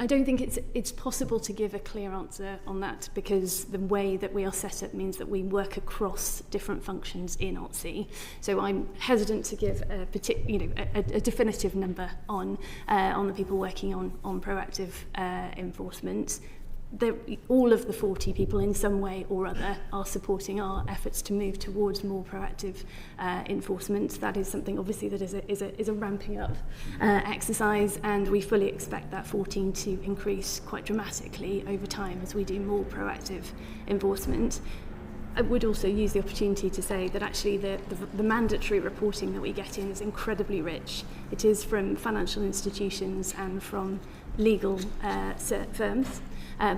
don't think it's possible to give a clear answer on that, because the way that we are set up means that we work across different functions in OTC. So I'm hesitant to give a definitive number on the people working on proactive enforcement. All of the 40 people in some way or other are supporting our efforts to move towards more proactive enforcement. That is something obviously that is a ramping up exercise, and we fully expect that 14 to increase quite dramatically over time as we do more proactive enforcement. I would also use the opportunity to say that actually the mandatory reporting that we get in is incredibly rich. It is from financial institutions and from legal firms.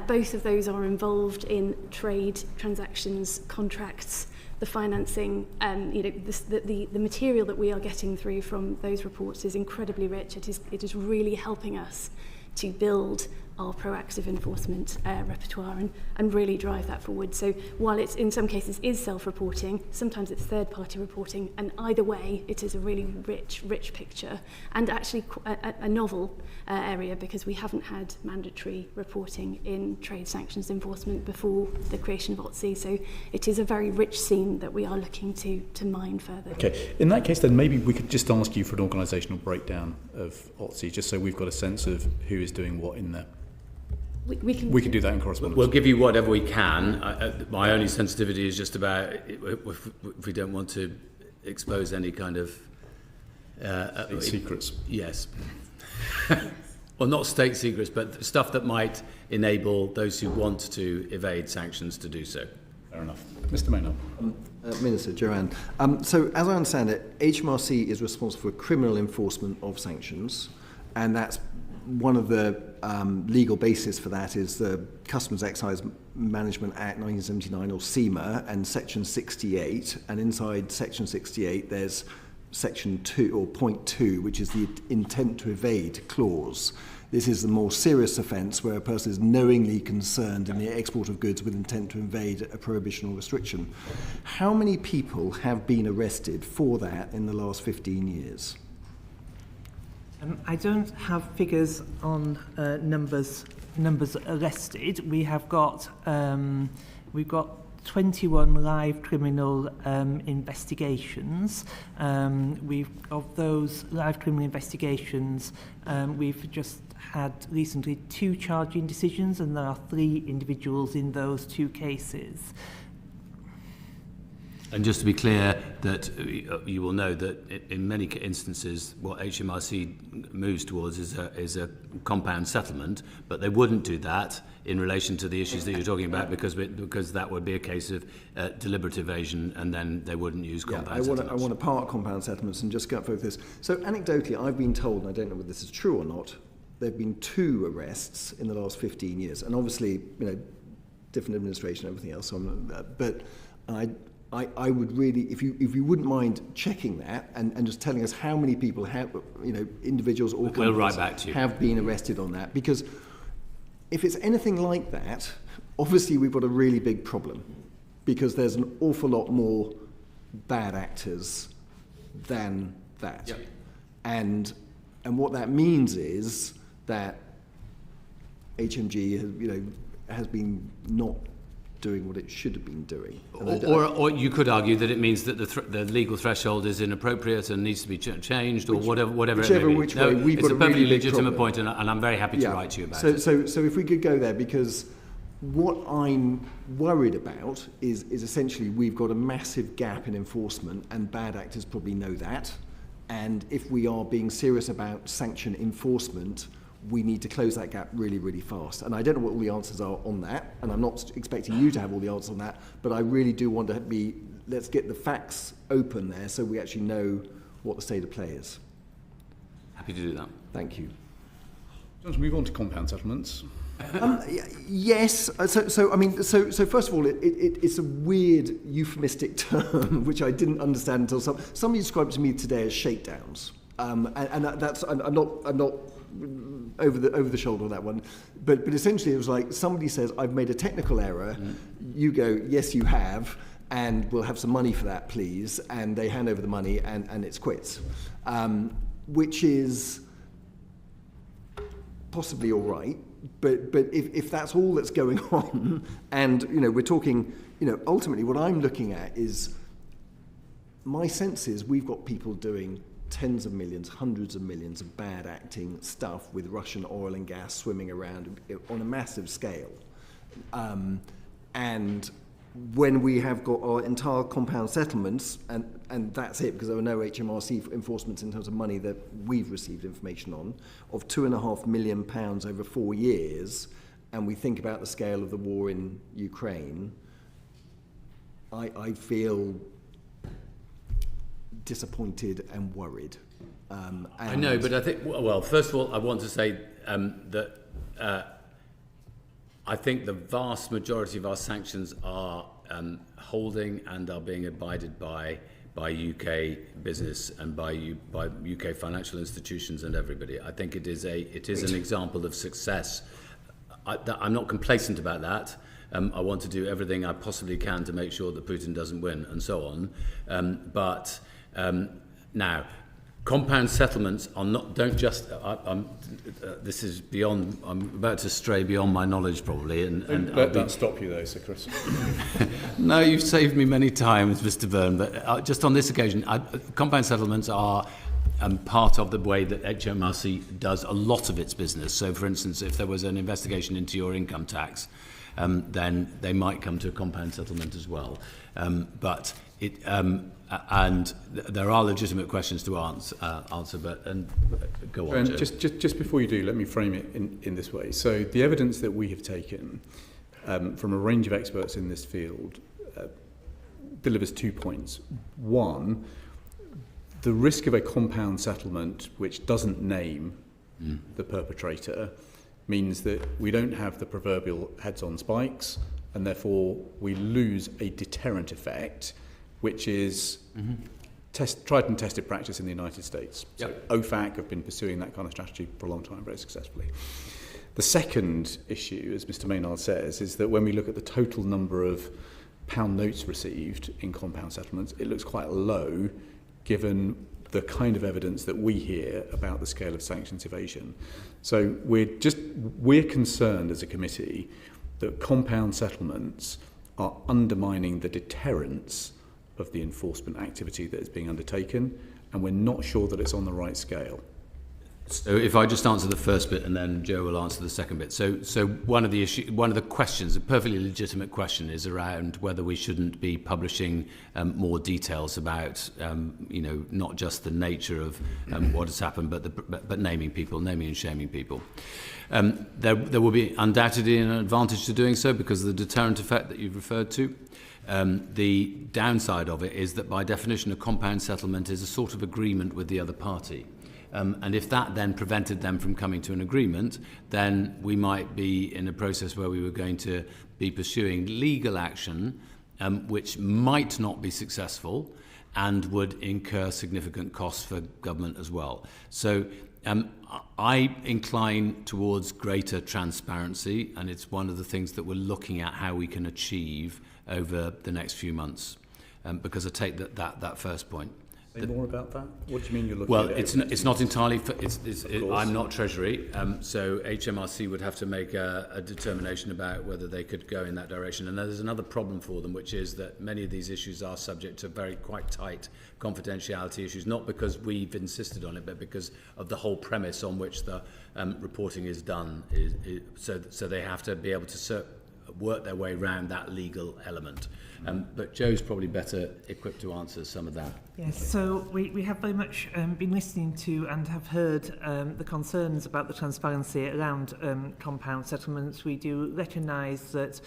Both of those are involved in trade transactions, contracts, the financing. The material that we are getting through from those reports is incredibly rich. It is really helping us to build our proactive enforcement repertoire and really drive that forward. So while it's in some cases is self-reporting, sometimes it's third-party reporting, and either way it is a really rich picture, and actually a novel area, because we haven't had mandatory reporting in trade sanctions enforcement before the creation of OTC. So it is a very rich scene that we are looking to mine further. Okay, in that case then maybe we could just ask you for an organisational breakdown of OTC, just so we've got a sense of who is doing what in there. We can do that in correspondence. We'll give you whatever we can. My only sensitivity is just about if we don't want to expose any kind of secrets. Yes. Well, not state secrets, but stuff that might enable those who want to evade sanctions to do so. Fair enough. Mr. Maynard. Minister, Joanne. So as I understand it, HMRC is responsible for criminal enforcement of sanctions, and that's one of the legal basis for that is the Customs Excise Management Act 1979, or CEMA, and Section 68. And inside Section 68, there's Section 2, or Point 2, which is the intent to evade clause. This is the more serious offence where a person is knowingly concerned in the export of goods with intent to evade a prohibition or restriction. How many people have been arrested for that in the last 15 years? I don't have figures on numbers arrested. We've got 21 live criminal investigations. Of those live criminal investigations, we've just had recently 2 charging decisions, and there are 3 individuals in those 2 cases. And just to be clear, that you will know that in many instances what HMRC moves towards is a compound settlement, but they wouldn't do that in relation to the issues that you're talking about, because that would be a case of deliberate evasion, and then they wouldn't use compound settlements. I want to park compound settlements and just go for this. So anecdotally, I've been told, and I don't know whether this is true or not, there have been 2 arrests in the last 15 years, and obviously, different administration and everything else. But I would really, if you wouldn't mind checking that and just telling us how many people have, individuals or we'll write back to you, have been arrested on that, because if it's anything like that, obviously we've got a really big problem, because there's an awful lot more bad actors than that. Yep. And what that means is that HMG has been not doing what it should have been doing. Or you could argue that it means that the legal threshold is inappropriate and needs to be changed, or whatever it may be. Which way, we've it's got a perfectly really legitimate point, and I'm very happy to write to you about it. So if we could go there, because what I'm worried about is essentially we've got a massive gap in enforcement, and bad actors probably know that. And if we are being serious about sanction enforcement, we need to close that gap really, really fast. And I don't know what all the answers are on that, and I'm not expecting you to have all the answers on that, but I really do want to let's get the facts open there so we actually know what the state of play is. Happy to do that. Thank you. Do you want to move on to compound settlements? Yes. So first of all, it's a weird euphemistic term which I didn't understand until somebody described it to me today as shakedowns. I'm not over the shoulder on that one, but essentially it was like somebody says, I've made a technical error. You go, yes, you have, and we'll have some money for that, please. And they hand over the money, and it's quits, which is possibly all right. But if that's all that's going on, and we're talking, ultimately what I'm looking at is, my sense is we've got people doing tens of millions, hundreds of millions of bad acting stuff with Russian oil and gas swimming around on a massive scale. And when we have got our entire compound settlements, and that's it, because there were no HMRC enforcements in terms of money that we've received information on, of £2.5 million over 4 years, and we think about the scale of the war in Ukraine, I feel disappointed and worried. I know, but I think, well, first of all, I want to say that I think the vast majority of our sanctions are holding and are being abided by UK business and by UK financial institutions and everybody. I think it is an example of success. I'm not complacent about that. I want to do everything I possibly can to make sure that Putin doesn't win, and so on. But now, compound settlements are not. Don't just. This is beyond. I'm about to stray beyond my knowledge, probably. And Let that stop you, though, Sir Chris. No, you've saved me many times, Mr. Byrne. But just on this occasion, compound settlements are part of the way that HMRC does a lot of its business. So, for instance, if there was an investigation into your income tax, then they might come to a compound settlement as well. But it. And there are legitimate questions to answer, but go on. And just before you do, let me frame it in this way. So the evidence that we have taken from a range of experts in this field delivers 2 points. One, the risk of a compound settlement which doesn't name the perpetrator, means that we don't have the proverbial heads on spikes, and therefore we lose a deterrent effect, which is tried and tested practice in the United States. Yep. So OFAC have been pursuing that kind of strategy for a long time very successfully. The second issue, as Mr. Maynard says, is that when we look at the total number of pound notes received in compound settlements, it looks quite low given the kind of evidence that we hear about the scale of sanctions evasion. So we're concerned as a committee that compound settlements are undermining the deterrence of the enforcement activity that is being undertaken, and we're not sure that it's on the right scale. So if I just answer the first bit and then Joe will answer the second bit. So one of the questions, a perfectly legitimate question, is around whether we shouldn't be publishing more details about, not just the nature of what has happened, but naming and shaming people. There will be undoubtedly an advantage to doing so because of the deterrent effect that you've referred to. The downside of it is that by definition a compound settlement is a sort of agreement with the other party. And if that then prevented them from coming to an agreement, then we might be in a process where we were going to be pursuing legal action, which might not be successful and would incur significant costs for government as well. So I incline towards greater transparency, and it's one of the things that we're looking at how we can achieve over the next few months, because I take that first point. Say more about that? What do you mean you're looking well, at it? Well, it's not entirely... I'm not Treasury, so HMRC would have to make a determination about whether they could go in that direction. And there's another problem for them, which is that many of these issues are subject to quite tight confidentiality issues, not because we've insisted on it, but because of the whole premise on which the reporting is done. So they have to be able to work their way around that legal element. But Joe's probably better equipped to answer some of that. Yes, so we have very much been listening to and have heard the concerns about the transparency around compound settlements. We do recognise that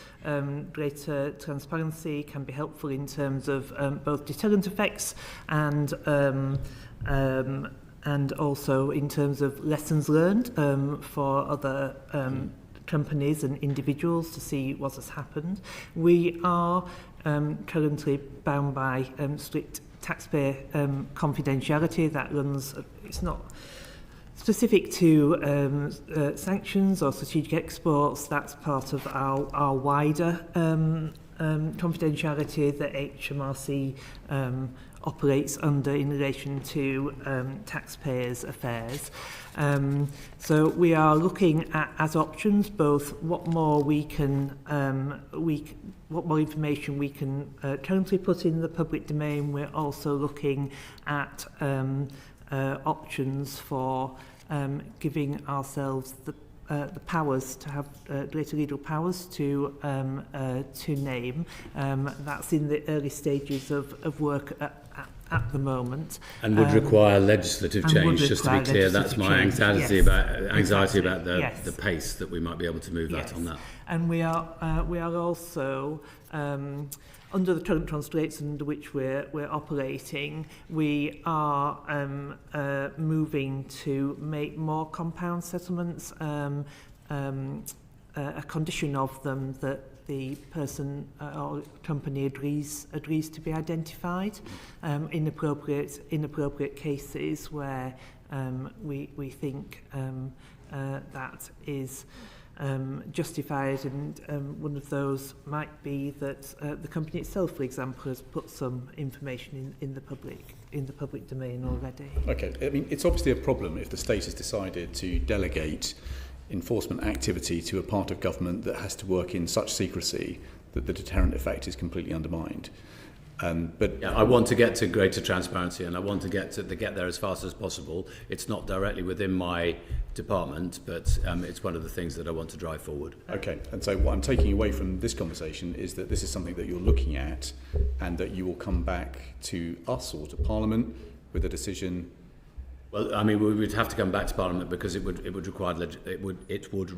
greater transparency can be helpful in terms of both deterrent effects and also in terms of lessons learned for other companies and individuals to see what has happened. We are currently bound by strict taxpayer confidentiality that runs, it's not specific to sanctions or strategic exports, that's part of our wider confidentiality that HMRC operates under in relation to taxpayers' affairs. So we are looking at as options both what more we can what more information we can currently put in the public domain. We're also looking at options for giving ourselves the powers to have greater legal powers to name. That's in the early stages of work at the moment. And would require legislative change, just to be clear. That's my anxiety about the pace that we might be able to move that on that. And we are also under the current constraints under which we're operating, we are moving to make more compound settlements a condition of them that the person or company agrees to be identified in appropriate cases where we think that is justified, and one of those might be that the company itself, for example, has put some information in the public domain already. Okay, I mean, it's obviously a problem if the state has decided to delegate enforcement activity to a part of government that has to work in such secrecy that the deterrent effect is completely undermined. But I want to get to greater transparency, and I want to get there as fast as possible. It's not directly within my department, but it's one of the things that I want to drive forward. Okay, and so what I'm taking away from this conversation is that this is something that you're looking at, and that you will come back to us or to Parliament with a decision. Well, I mean, we would have to come back to Parliament because it would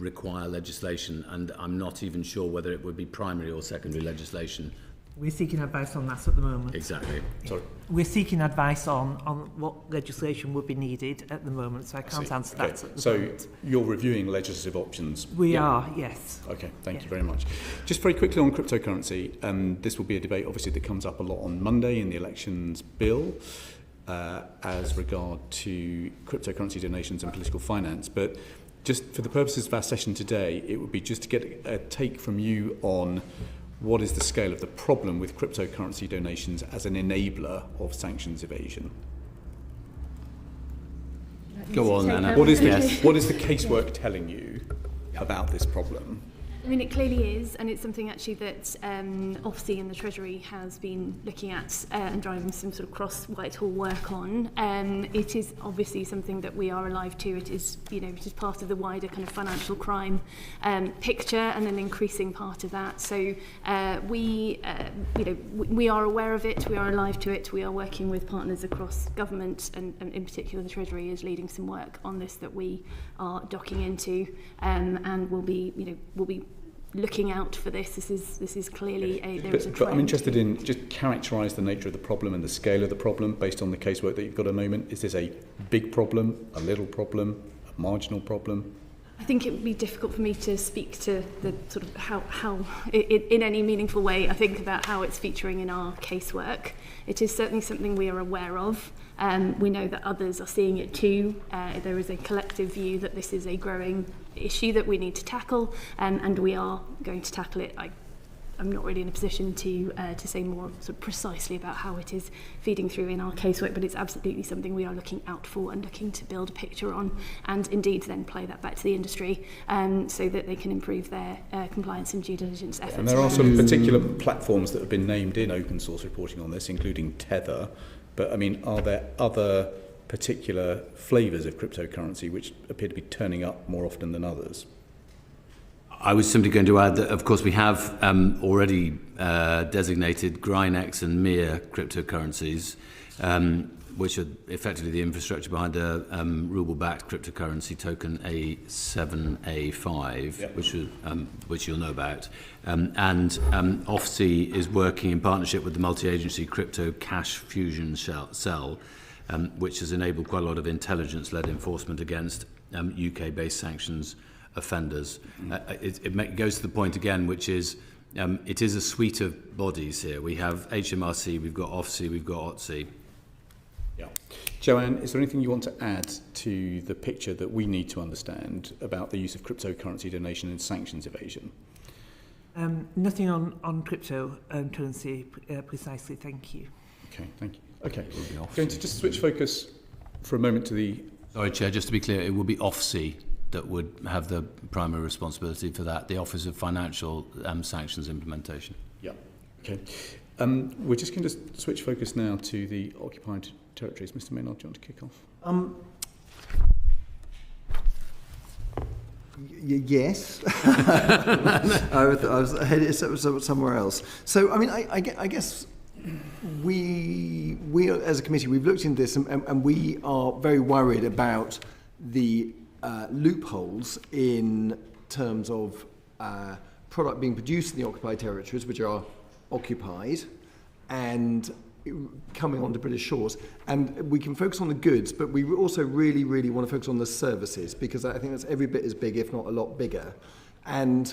require legislation, and I'm not even sure whether it would be primary or secondary legislation. We're seeking advice on that at the moment. Exactly. Sorry. We're seeking advice on what legislation would be needed at the moment, so I can't answer that at the moment. So you're reviewing legislative options? We are, yes. Okay, thank you very much. Just very quickly on cryptocurrency, this will be a debate obviously that comes up a lot on Monday in the elections bill as regard to cryptocurrency donations and political finance. But just for the purposes of our session today, it would be just to get a take from you on what is the scale of the problem with cryptocurrency donations as an enabler of sanctions evasion? Go on, Anna. What is the casework telling you about this problem? I mean, it clearly is, and it's something actually that OFSI and the Treasury has been looking at and driving some sort of cross-Whitehall work on. It is obviously something that we are alive to. It is, it is part of the wider kind of financial crime picture, and an increasing part of that. So we are aware of it. We are alive to it. We are working with partners across government, and in particular, the Treasury is leading some work on this that we are docking into, and will be looking out for this. This is clearly there is a trend. But I'm interested in just characterise the nature of the problem and the scale of the problem based on the casework that you've got at the moment. Is this a big problem, a little problem, a marginal problem? I think it would be difficult for me to speak to the sort of how in any meaningful way I think about how it's featuring in our casework. It is certainly something we are aware of. We know that others are seeing it too. There is a collective view that this is a growing issue that we need to tackle, and we are going to tackle it. I'm not really in a position to say more sort of precisely about how it is feeding through in our casework, but it's absolutely something we are looking out for and looking to build a picture on, and indeed then play that back to the industry so that they can improve their compliance and due diligence efforts. And there are some particular platforms that have been named in open source reporting on this, including Tether. But I mean, are there other particular flavours of cryptocurrency which appear to be turning up more often than others? I was simply going to add that, of course, we have already designated Grinex and Mir cryptocurrencies, which are effectively the infrastructure behind the ruble-backed cryptocurrency token A7A5, which you'll know about. And OFSI is working in partnership with the multi-agency Crypto Cash Fusion Cell, which has enabled quite a lot of intelligence-led enforcement against UK-based sanctions offenders. It goes to the point again, which is it is a suite of bodies here. We have HMRC, we've got OFSI, we've got OTSI. Yeah. Joanne, is there anything you want to add to the picture that we need to understand about the use of cryptocurrency donation and sanctions evasion? Nothing on cryptocurrency precisely, thank you. Okay, thank you. Okay, going to just switch focus for a moment to the... Sorry, Chair, just to be clear, it will be OFSI that would have the primary responsibility for that, the Office of Financial Sanctions Implementation. Yeah, okay. We're just going to switch focus now to the occupied territories. Mr. Maynard, do you want to kick off? Yes. I was headed somewhere else. So, I mean, I guess we as a committee, we've looked into this and we are very worried about the loopholes in terms of product being produced in the occupied territories, which are occupied, and coming onto British shores. And we can focus on the goods, but we also really, really want to focus on the services, because I think that's every bit as big, if not a lot bigger. And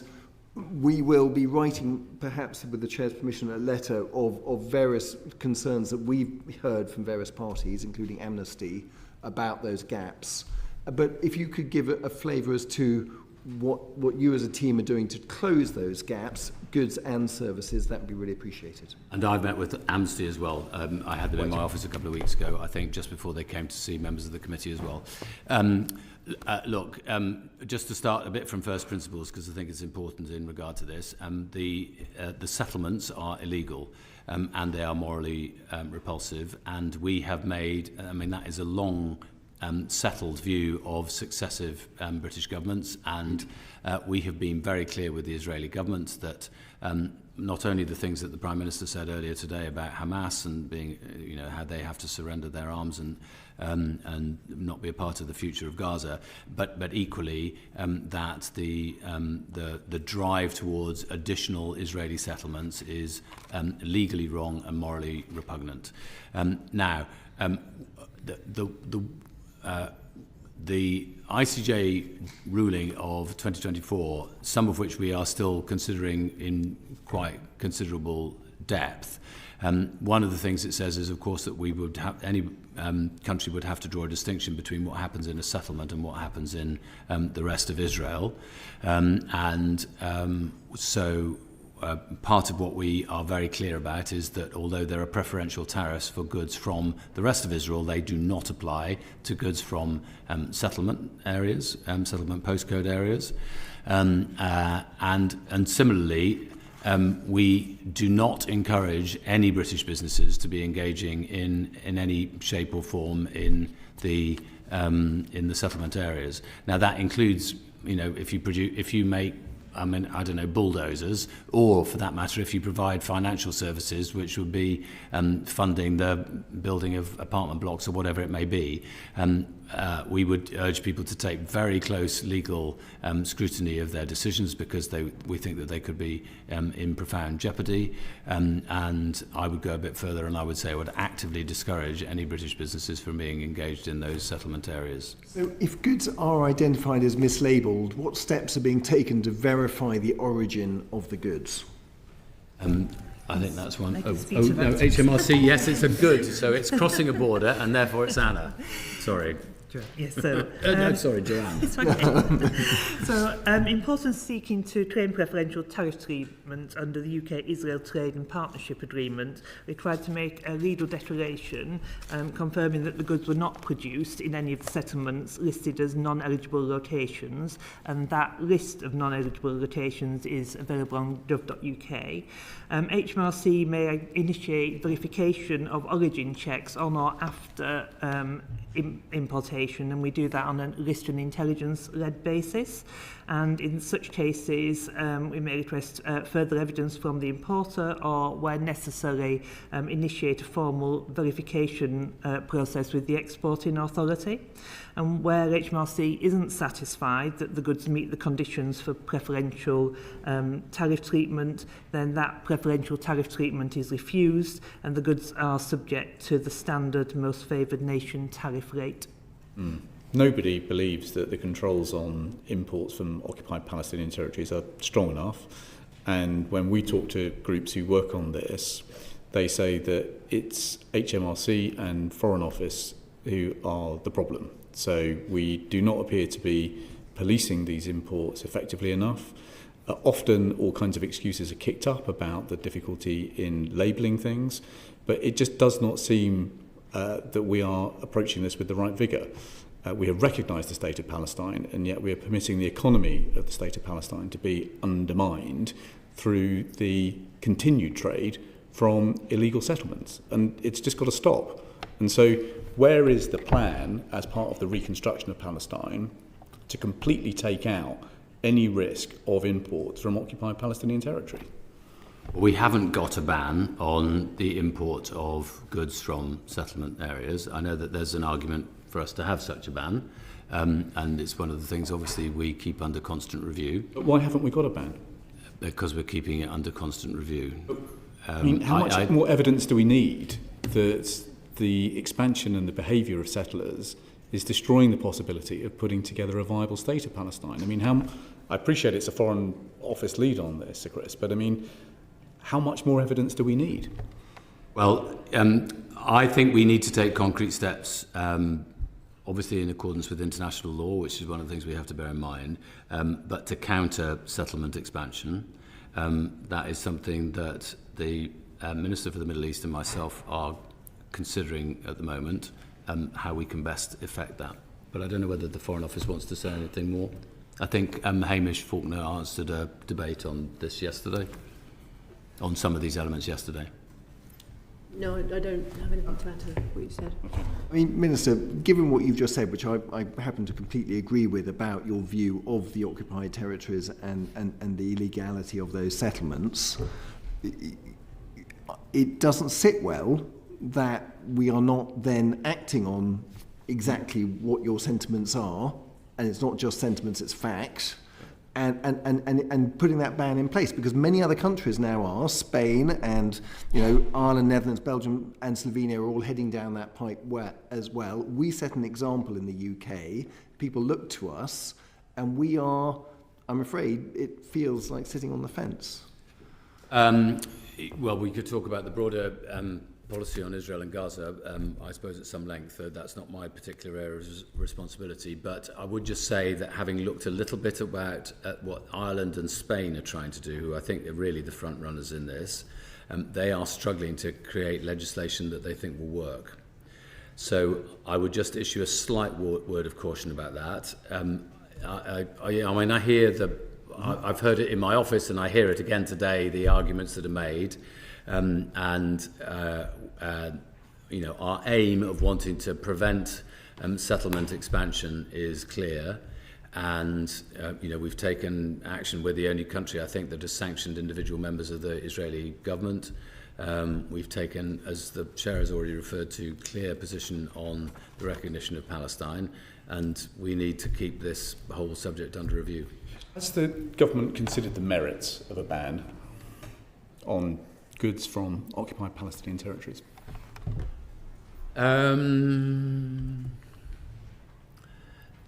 we will be writing, perhaps with the Chair's permission, a letter of various concerns that we've heard from various parties, including Amnesty, about those gaps. But if you could give a flavour as to what you as a team are doing to close those gaps, goods and services, that would be really appreciated. And I've met with Amnesty as well. I had them in my office a couple of weeks ago, I think, just before they came to see members of the committee as well. Look, just to start a bit from first principles, because I think it's important in regard to this, the settlements are illegal. And they are morally repulsive. And we have made, that is a long settled view of successive British governments, and we have been very clear with the Israeli government that not only the things that the Prime Minister said earlier today about Hamas and being, how they have to surrender their arms and not be a part of the future of Gaza, but equally that the drive towards additional Israeli settlements is legally wrong and morally repugnant. The ICJ ruling of 2024, some of which we are still considering in quite considerable depth, one of the things it says is, of course, that we would have any country would have to draw a distinction between what happens in a settlement and what happens in the rest of Israel, so part of what we are very clear about is that although there are preferential tariffs for goods from the rest of Israel, they do not apply to goods from settlement areas, settlement postcode areas, and similarly. We do not encourage any British businesses to be engaging in any shape or form in the settlement areas. Now that includes, if you make, bulldozers, or for that matter, if you provide financial services, which would be funding the building of apartment blocks or whatever it may be, we would urge people to take very close legal scrutiny of their decisions because we think that they could be in profound jeopardy. And I would go a bit further and I would say I would actively discourage any British businesses from being engaged in those settlement areas. So if goods are identified as mislabelled, what steps are being taken to verify the origin of the goods? I think that's one. No, HMRC, yes, it's a good, so it's crossing a border and therefore it's Anna. Sorry. Yes, so... sorry, Joanne. It's okay. So, importance seeking to claim preferential tariff treatment under the UK-Israel Trade and Partnership Agreement required to make a legal declaration confirming that the goods were not produced in any of the settlements listed as non-eligible locations, and that list of non-eligible locations is available on gov.uk. HMRC may initiate verification of origin checks on or after importation, and we do that on a list and intelligence-led basis. And in such cases, we may request further evidence from the importer or, where necessary, initiate a formal verification process with the exporting authority. And where HMRC isn't satisfied that the goods meet the conditions for preferential tariff treatment, then that preferential tariff treatment is refused and the goods are subject to the standard most favoured nation tariff rate. Nobody believes that the controls on imports from occupied Palestinian territories are strong enough. And when we talk to groups who work on this, they say that it's HMRC and Foreign Office who are the problem. So we do not appear to be policing these imports effectively enough. Often all kinds of excuses are kicked up about the difficulty in labelling things, but it just does not seem that we are approaching this with the right vigour. We have recognised the state of Palestine, and yet we are permitting the economy of the state of Palestine to be undermined through the continued trade from illegal settlements. And it's just got to stop. And so where is the plan as part of the reconstruction of Palestine to completely take out any risk of imports from occupied Palestinian territory? We haven't got a ban on the import of goods from settlement areas. I know that there's an argument for us to have such a ban, and it's one of the things, obviously, we keep under constant review. But why haven't we got a ban? Because we're keeping it under constant review. I mean, how much more evidence do we need that the expansion and the behaviour of settlers is destroying the possibility of putting together a viable state of Palestine? I mean, I appreciate it's a Foreign Office lead on this, Sir Chris, but I mean, how much more evidence do we need? Well, I think we need to take concrete steps, obviously in accordance with international law, which is one of the things we have to bear in mind, but to counter settlement expansion. That is something that the Minister for the Middle East and myself are considering at the moment, how we can best effect that. But I don't know whether the Foreign Office wants to say anything more. I think Hamish Faulkner answered a debate on this yesterday, on some of these elements yesterday. No, I don't have anything to add to what you said. I mean, Minister, given what you've just said, which I happen to completely agree with about your view of the occupied territories and the illegality of those settlements, it doesn't sit well that we are not then acting on exactly what your sentiments are, and it's not just sentiments, it's facts, and putting that ban in place, because many other countries now are, Spain and Ireland, Netherlands, Belgium and Slovenia are all heading down that pipe as well. We set an example in the UK, people look to us, and we are, I'm afraid, it feels like sitting on the fence. Well, we could talk about the broader policy on Israel and Gaza, I suppose at some length. That's not my particular area of responsibility, but I would just say that having looked a little bit at what Ireland and Spain are trying to do, who I think are really the front runners in this, they are struggling to create legislation that they think will work. So I would just issue a slight word of caution about that. I hear I've heard it in my office, and I hear it again today, the arguments that are made. Our aim of wanting to prevent settlement expansion is clear, and we've taken action. We're the only country, I think, that has sanctioned individual members of the Israeli government. We've taken, as the chair has already referred to, clear position on the recognition of Palestine, and we need to keep this whole subject under review. Has the government considered the merits of a ban on goods from occupied Palestinian territories?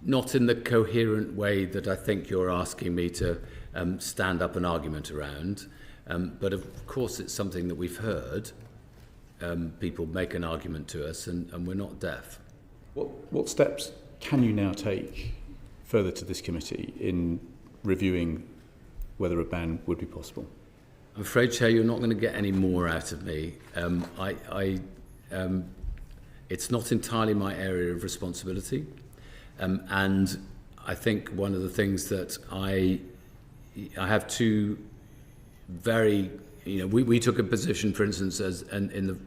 Not in the coherent way that I think you're asking me to stand up an argument around. But of course it's something that we've heard. People make an argument to us, and we're not deaf. What steps can you now take further to this committee in reviewing whether a ban would be possible? I'm afraid, Chair, you're not going to get any more out of me. It's not entirely my area of responsibility. And I think one of the things that I have two very, we took a position, for instance, as in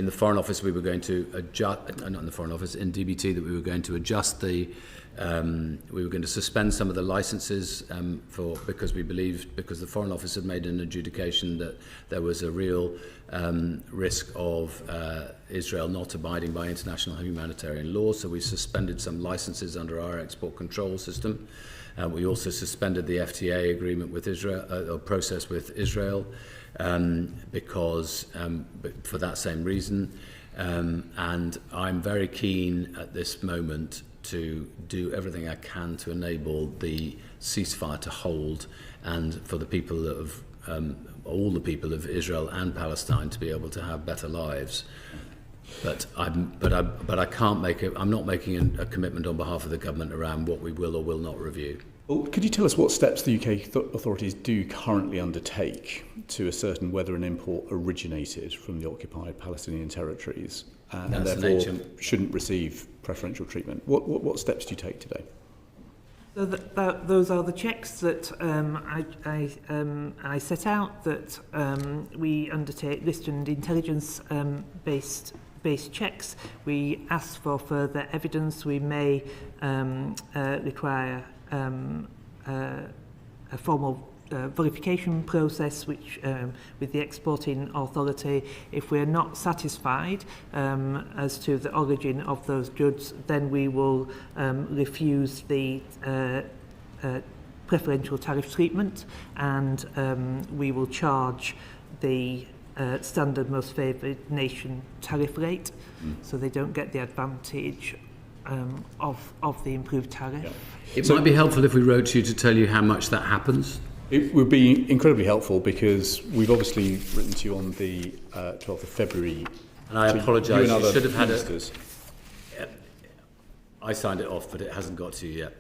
the Foreign Office we were going to adjust, not in the Foreign Office, in DBT, that we were going to adjust we were going to suspend some of the licences because the Foreign Office had made an adjudication that there was a real risk of Israel not abiding by international humanitarian law. So we suspended some licences under our export control system. We also suspended the FTA agreement with Israel, or process with Israel, because for that same reason. And I'm very keen at this moment to do everything I can to enable the ceasefire to hold, and for the people of all the people of Israel and Palestine to be able to have better lives. But I can't make it. I'm not making a commitment on behalf of the government around what we will or will not review. Well, could you tell us what steps the UK authorities do currently undertake to ascertain whether an import originated from the occupied Palestinian territories and therefore shouldn't receive preferential treatment? What steps do you take today? So those are the checks that I set out, that we undertake list and intelligence based checks. We ask for further evidence. We may require a formal verification process which with the exporting authority. If we're not satisfied as to the origin of those goods, then we will refuse the preferential tariff treatment, and we will charge the standard most favoured nation tariff rate, so they don't get the advantage of the improved tariff. Yeah. It might be helpful if we wrote to you to tell you how much that happens. It would be incredibly helpful, because we've obviously written to you on the 12th of February. And I apologise, you should have had ministers. I signed it off, but it hasn't got to you yet.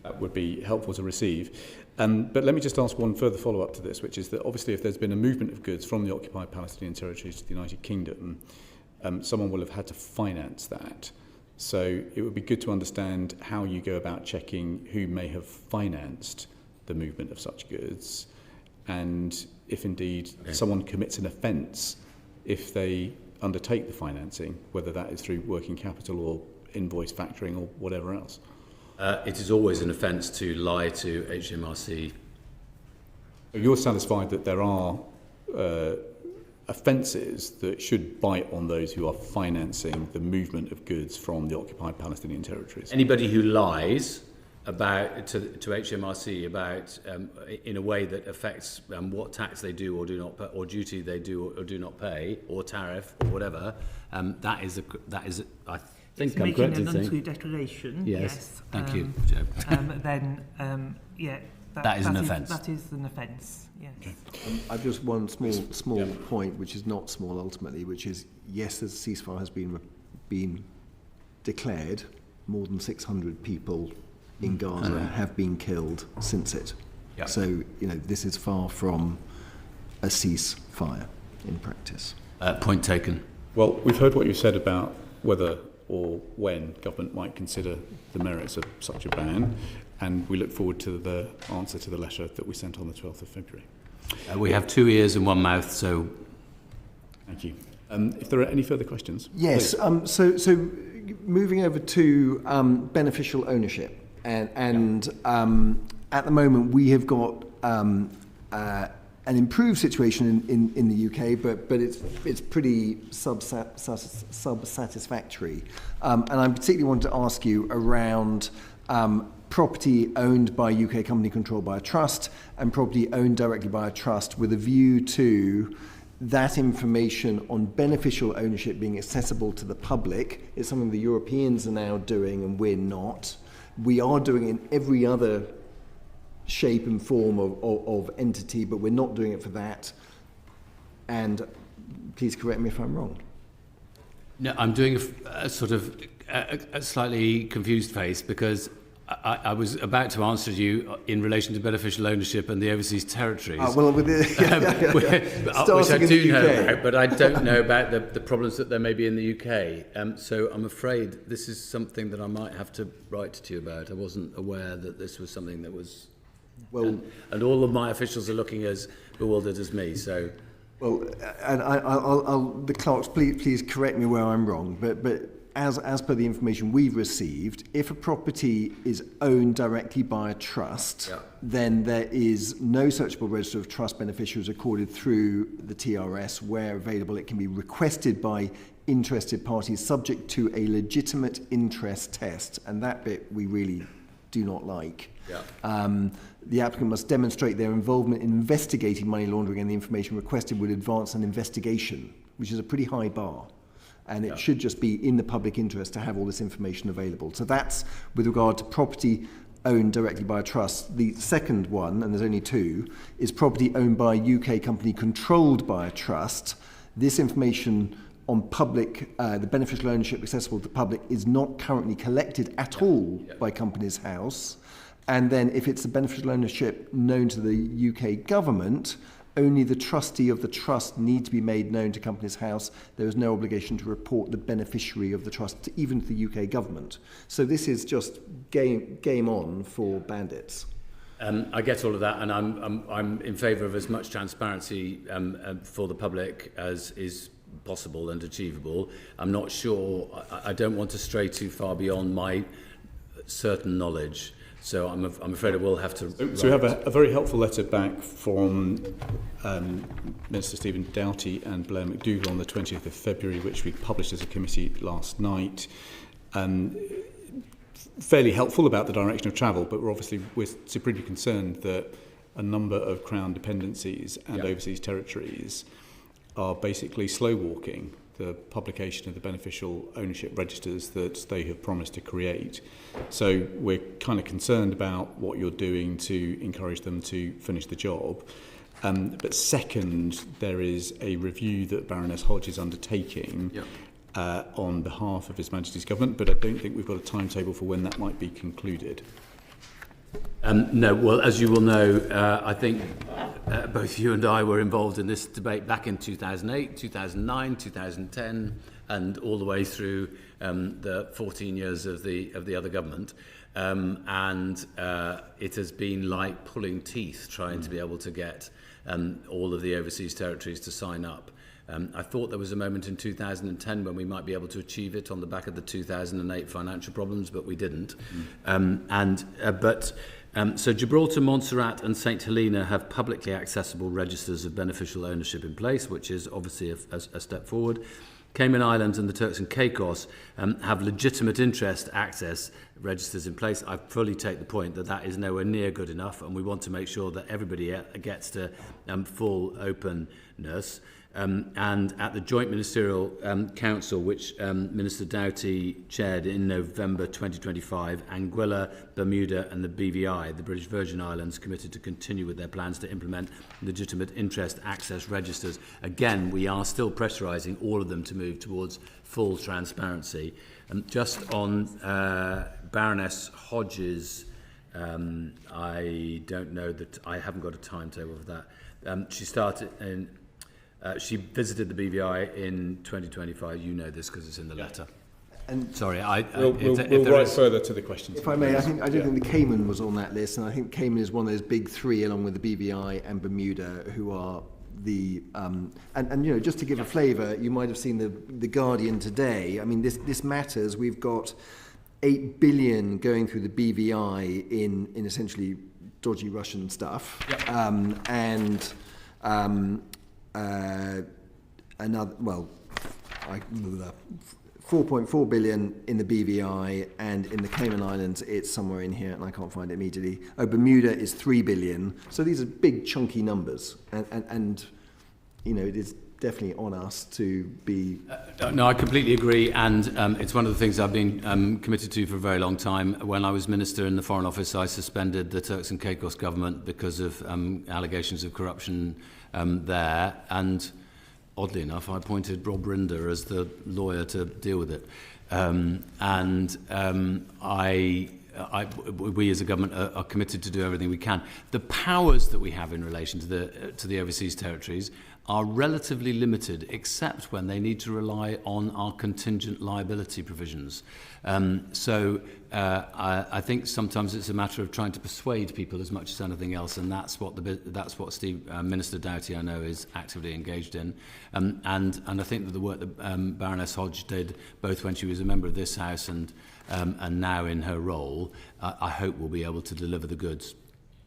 That would be helpful to receive. But let me just ask one further follow-up to this, which is that obviously if there's been a movement of goods from the occupied Palestinian territories to the United Kingdom, someone will have had to finance that. So it would be good to understand how you go about checking who may have financed the movement of such goods, and if indeed someone commits an offence if they undertake the financing, whether that is through working capital or invoice factoring or whatever else. It is always an offence to lie to HMRC. You're satisfied that there are offences that should bite on those who are financing the movement of goods from the occupied Palestinian territories. Anybody who lies about to HMRC about in a way that affects what tax they do or do not pay, or duty they do or do not pay, or tariff or whatever, that is I think I'm correct in saying. Making an untrue declaration. Yes. Thank you, Joe. Then that is an offence. That is an offence. Yes. Okay. I've just one small point, which is not small ultimately, which is yes, the ceasefire has been declared. More than 600 people in Gaza have been killed since it. Yeah. So this is far from a ceasefire in practice. Point taken. Well, we've heard what you said about whether or when government might consider the merits of such a ban, and we look forward to the answer to the letter that we sent on the 12th of February. We have 2 ears and 1 mouth, so... Thank you. If there are any further questions? Yes, so moving over to beneficial ownership, and at the moment we have got an improved situation in the UK, but it's pretty sub-satisfactory. And I particularly want to ask you around property owned by a UK company controlled by a trust and property owned directly by a trust, with a view to that information on beneficial ownership being accessible to the public. It's something the Europeans are now doing and we're not. We are doing it in every other shape and form of entity, but we're not doing it for that. And please correct me if I'm wrong. No, I'm doing a sort of a slightly confused face, because I was about to answer you in relation to beneficial ownership and the overseas territories. Which I do know about, but I don't know about the problems that there may be in the UK. So I'm afraid this is something that I might have to write to you about. I wasn't aware that this was something that was... Well, and all of my officials are looking as bewildered as me, so... Well, and I'll the clerks, please correct me where I'm wrong, but as per the information we've received, if a property is owned directly by a trust, then there is no searchable register of trust beneficiaries recorded through the TRS. Where available, it can be requested by interested parties subject to a legitimate interest test, and that bit we really do not like. The applicant must demonstrate their involvement in investigating money laundering, and the information requested would advance an investigation, which is a pretty high bar. And it should just be in the public interest to have all this information available. So that's with regard to property owned directly by a trust. The second one, and there's only 2, is property owned by a UK company controlled by a trust. This information on public, the beneficial ownership accessible to the public, is not currently collected at all by Companies House. And then if it's the beneficial ownership known to the UK government, only the trustee of the trust need to be made known to Companies House. There is no obligation to report the beneficiary of the trust even to the UK government. So this is just game on for bandits. I get all of that, and I'm in favour of as much transparency for the public as is possible and achievable. I'm not sure. I don't want to stray too far beyond my certain knowledge. So I'm afraid I will have to... So we have a very helpful letter back from Minister Stephen Doughty and Blair McDougall on the 20th of February, which we published as a committee last night. Fairly helpful about the direction of travel, but we're supremely concerned that a number of Crown dependencies and overseas territories are basically slow-walking the publication of the beneficial ownership registers that they have promised to create. So we're kind of concerned about what you're doing to encourage them to finish the job. But second, there is a review that Baroness Hodge is undertaking on behalf of His Majesty's Government, but I don't think we've got a timetable for when that might be concluded. No, well, as you will know, I think both you and I were involved in this debate back in 2008, 2009, 2010, and all the way through the 14 years of the other government. And it has been like pulling teeth trying to be able to get all of the overseas territories to sign up. I thought there was a moment in 2010 when we might be able to achieve it on the back of the 2008 financial problems, but we didn't. But So Gibraltar, Montserrat and St Helena have publicly accessible registers of beneficial ownership in place, which is obviously a step forward. Cayman Islands and the Turks and Caicos have legitimate interest access registers in place. I fully take the point that that is nowhere near good enough, and we want to make sure that everybody gets to full openness. And at the Joint Ministerial Council, which Minister Doughty chaired in November 2025, Anguilla, Bermuda and the BVI, the British Virgin Islands, committed to continue with their plans to implement legitimate interest access registers. Again, we are still pressurising all of them to move towards full transparency. Just on Baroness Hodges, I don't know that I haven't got a timetable for that. She started in... she visited the BVI in 2025. You know this because it's in the letter. And sorry, we'll write further to the questions. If I may, I do think the Cayman was on that list, and I think Cayman is one of those big three, along with the BVI and Bermuda, who are the and you know, just to give a flavour, you might have seen the Guardian today. I mean, this matters. We've got 8 billion going through the BVI in essentially dodgy Russian stuff, another 4.4 billion in the BVI, and in the Cayman Islands it's somewhere in here and I can't find it immediately. Bermuda is 3 billion. So these are big chunky numbers, and you know, it is definitely on us to be... No, I completely agree, and it's one of the things I've been committed to for a very long time. When I was Minister in the Foreign Office, I suspended the Turks and Caicos government because of allegations of corruption there, and oddly enough, I appointed Rob Rinder as the lawyer to deal with it. We as a government are committed to do everything we can. The powers that we have in relation to the overseas territories are relatively limited, except when they need to rely on our contingent liability provisions. I think sometimes it's a matter of trying to persuade people as much as anything else, and that's what Minister Doughty, I know, is actively engaged in. And I think that the work that Baroness Hodge did, both when she was a member of this House and now in her role, I hope will be able to deliver the goods.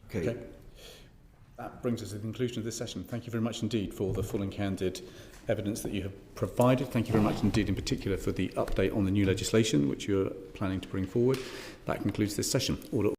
Okay. That brings us to the conclusion of this session. Thank you very much indeed for the full and candid evidence that you have provided. Thank you very much indeed in particular for the update on the new legislation which you're planning to bring forward. That concludes this session. Order